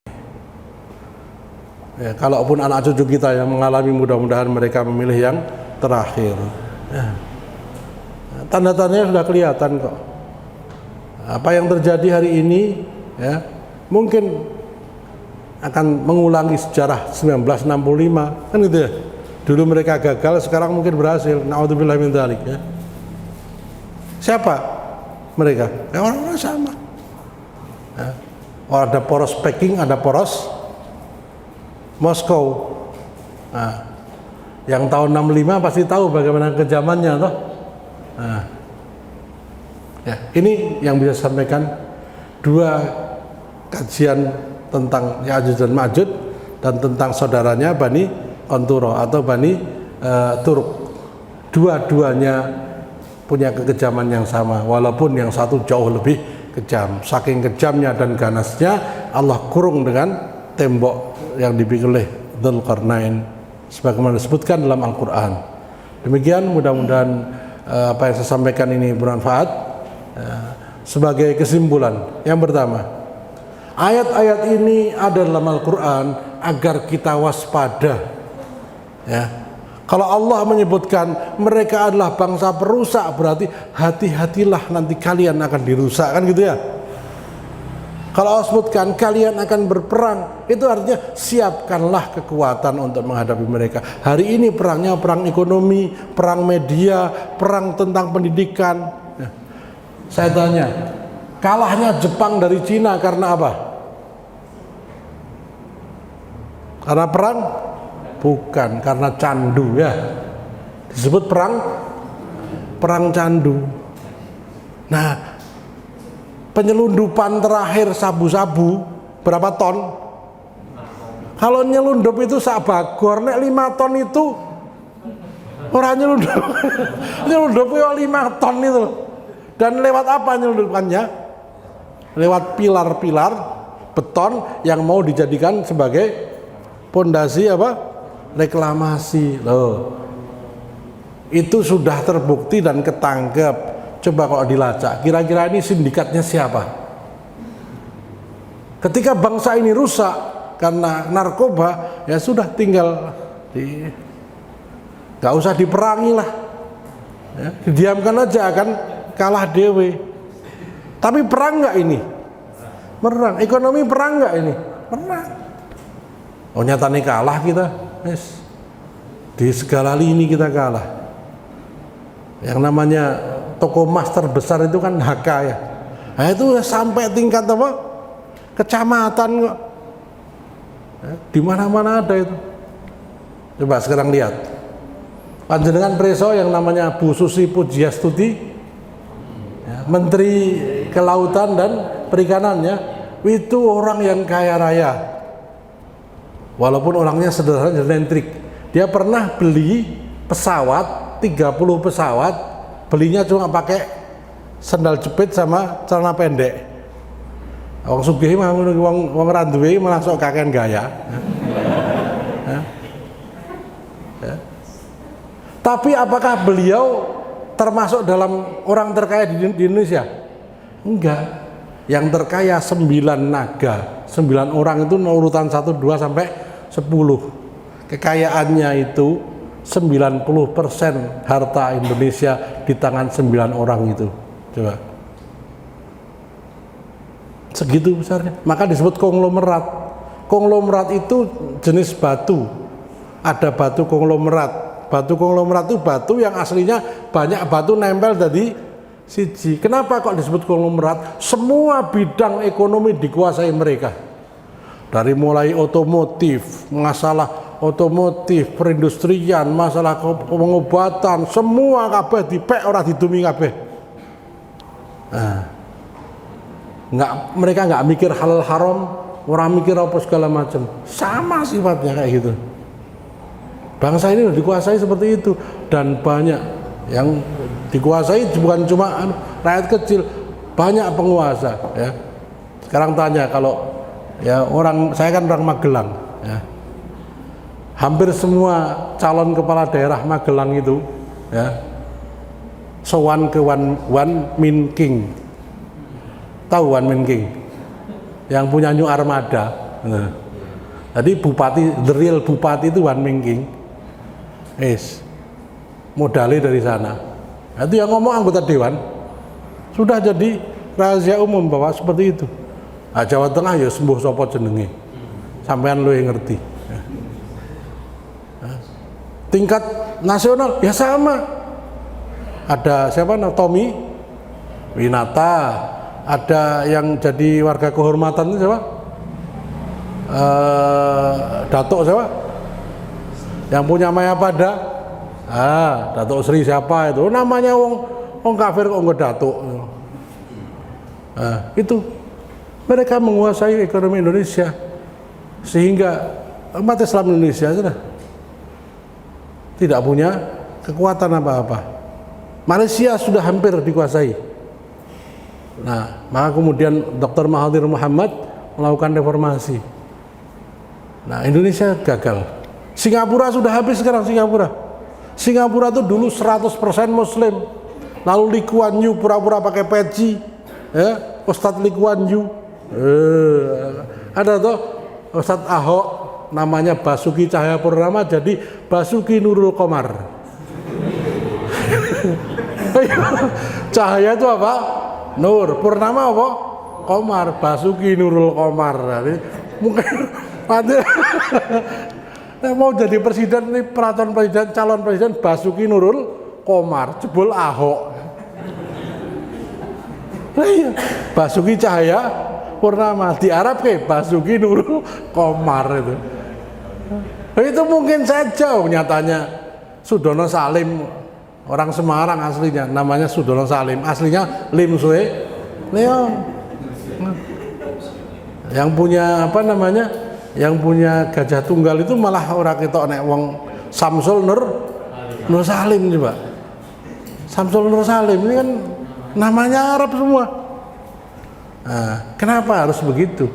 ya, kalaupun anak cucu kita yang mengalami, mudah-mudahan mereka memilih yang terakhir. Ya. Tanda-tandanya sudah kelihatan kok. Apa yang terjadi hari ini, ya, mungkin akan mengulangi sejarah 1965 kan gitu ya. Dulu mereka gagal, sekarang mungkin berhasil. Na'udzubillah min dzalik ya. Siapa mereka? Ya, orang-orang sama ya. Oh, ada poros Peking, ada poros Moskow. Nah, yang tahun 65 pasti tahu bagaimana kejamannya toh. Nah, ya, ini yang bisa sampaikan dua kajian tentang Ya'juj dan Ma'juj dan tentang saudaranya Bani Qanturo atau Bani Turuk. Dua-duanya punya kekejaman yang sama, walaupun yang satu jauh lebih kejam. Saking kejamnya dan ganasnya, Allah kurung dengan tembok yang dibikin oleh Dzulqarnain sebagaimana disebutkan dalam Al-Quran. Demikian, mudah-mudahan apa yang saya sampaikan ini bermanfaat. Sebagai kesimpulan, yang pertama, ayat-ayat ini ada dalam Al-Quran agar kita waspada ya. Kalau Allah menyebutkan mereka adalah bangsa perusak, berarti hati-hatilah nanti kalian akan dirusak, kan gitu ya. Kalau Allah sebutkan kalian akan berperang, itu artinya siapkanlah kekuatan untuk menghadapi mereka. Hari ini perangnya perang ekonomi, perang media, perang tentang pendidikan. Saya tanya, kalahnya Jepang dari Cina karena apa? Karena perang? Bukan, karena candu ya. Disebut perang candu. Nah, penyelundupan terakhir sabu-sabu berapa ton? Kalau nyelundup itu sak bagor, nek 5 ton itu orang nyelundup. Nyelundup itu 5 ton itu. Dan lewat apa nyelundupannya? Lewat pilar-pilar beton yang mau dijadikan sebagai pondasi apa? Reklamasi loh. Itu sudah terbukti dan ketangkep. Coba kalau dilacak, kira-kira ini sindikatnya siapa? Ketika bangsa ini rusak karena narkoba, ya sudah tinggal gak usah diperangi lah ya, didiamkan aja akan kalah dewe. Tapi perang nggak ini? Perang. Ekonomi perang nggak ini? Perang. Oh nyatanya kalah kita. Yes. Di segala lini kita kalah. Yang namanya toko emas terbesar itu kan HK ya. Nah itu sampai tingkat apa? Kecamatan kok. Ya, di mana-mana ada itu. Coba sekarang lihat. Panjenengan preso yang namanya Bu Susi Pujiastuti, ya, Menteri Kelautan dan Perikanannya, itu orang yang kaya raya. Walaupun orangnya sederhana dan lentrik. Dia pernah beli pesawat, 30 pesawat, belinya cuma pakai sandal jepit sama celana pendek. Wong sugih mah wong ra duwe malah sok kakean gaya. Ya. Tapi apakah beliau termasuk dalam orang terkaya di Indonesia? Enggak. Yang terkaya 9 naga, 9 orang itu urutan 1, 2 sampai 10. Kekayaannya itu 90% harta Indonesia di tangan 9 orang itu. Coba. Segitu besarnya. Maka disebut konglomerat. Konglomerat itu jenis batu. Ada batu konglomerat. Batu konglomerat itu batu yang aslinya banyak batu nempel dari siji. Kenapa kok disebut konglomerat? Semua bidang ekonomi dikuasai mereka. Dari mulai otomotif, masalah otomotif, perindustrian, masalah pengobatan, semua kabeh dipek ora didumi kabeh. Nah, mereka nggak mikir halal haram, orang mikir apa segala macam. Sama sifatnya kayak gitu. Bangsa ini dikuasai seperti itu dan banyak yang dikuasai bukan cuma rakyat kecil, banyak penguasa ya. Sekarang tanya kalau ya saya kan orang Magelang ya. Hampir semua calon kepala daerah Magelang itu ya sowan ke Wan Min King. Tahu Wan Min King? Yang punya New Armada. Nah. Jadi bupati, the real bupati itu Wan Min King. Modalnya dari sana. Itu yang ngomong anggota dewan. Sudah jadi rahasia umum bahwa seperti itu. Nah, Jawa Tengah ya sembuh sapa jenenge. sampean lu yang ngerti. Tingkat nasional ya sama. Ada siapa? Tommy Winata, ada yang jadi warga kehormatan itu siapa? Datuk siapa? Yang punya Mayapada? Datuk Sri siapa itu? Namanya wong kafir kok nggak datuk. Itu mereka menguasai ekonomi Indonesia sehingga umat Islam Indonesia sudah tidak punya kekuatan apa-apa. Malaysia sudah hampir dikuasai. Nah, maka kemudian Dr. Mahathir Muhammad melakukan reformasi. Nah, Indonesia gagal. Singapura sudah habis sekarang. Singapura itu dulu 100% Muslim. Lalu Lee Kuan Yew pura-pura pakai peci, ya, Ustadz Lee Kuan Yew. Ada tuh Ustadz Ahok, namanya Basuki Cahayapurnama jadi Basuki Nurul Komar. Cahaya itu apa? Nur. Purnama apa? Komar. Basuki Nurul Komar. Jadi mungkin mau jadi presiden ini, peraturan presiden, calon presiden Basuki Nurul Komar, jebol Ahok. Basuki Cahaya Purnama di Arab ke Basuki Nurul Komar itu. Itu mungkin saja nyatanya. Sudono Salim, orang Semarang aslinya, namanya Sudono Salim, aslinya Lim Sue Leong. Yang punya apa namanya? Yang punya Gajah Tunggal itu malah orang ketok nek wong Samsul Nur Salim coba. Samsul Nur Salim ini kan namanya Arab semua. Nah, kenapa harus begitu?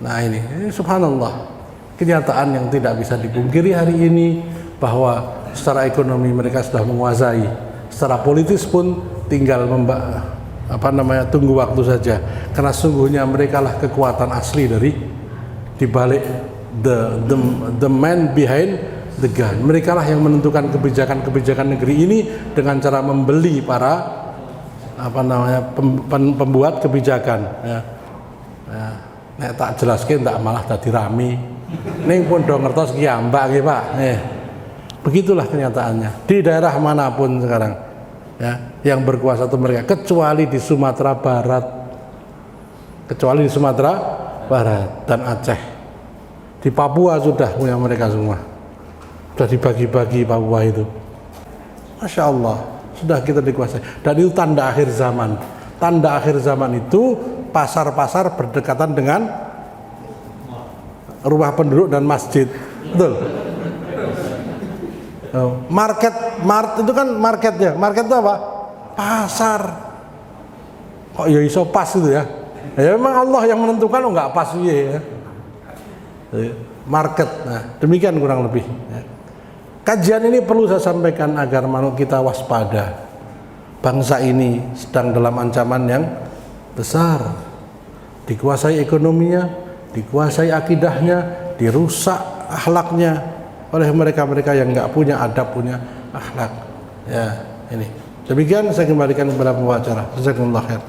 Nah ini subhanallah, kenyataan yang tidak bisa dipungkiri hari ini bahwa secara ekonomi mereka sudah menguasai, secara politis pun tinggal tunggu waktu saja, karena sungguhnya mereka lah kekuatan asli dari dibalik the man behind the gun. Mereka lah yang menentukan kebijakan negeri ini dengan cara membeli para pembuat kebijakan. Nek tak jelaskan tak malah tadi rame. Ning pun do ngertos ki ambak ki Pak. Begitulah kenyataannya di daerah manapun sekarang, ya, yang berkuasa itu mereka, kecuali di Sumatera Barat dan Aceh. Di Papua sudah punya mereka semua, sudah dibagi-bagi Papua itu. Masya Allah, sudah kita dikuasai. Dan itu tanda akhir zaman. Tanda akhir zaman itu pasar-pasar berdekatan dengan rumah penduduk dan masjid. Betul. Market itu kan marketnya. Market itu apa? Pasar. Kok ya iso pas itu ya? Ya memang Allah yang menentukan, nggak pas ya. Market. Nah, demikian kurang lebih. Kajian ini perlu saya sampaikan agar kita waspada. Bangsa ini sedang dalam ancaman yang besar. Dikuasai ekonominya, dikuasai akidahnya, dirusak akhlaknya oleh mereka-mereka yang nggak punya adab, punya akhlak. Ya, ini. Demikian saya kembalikan kepada pembicara. Jazakumullah khair.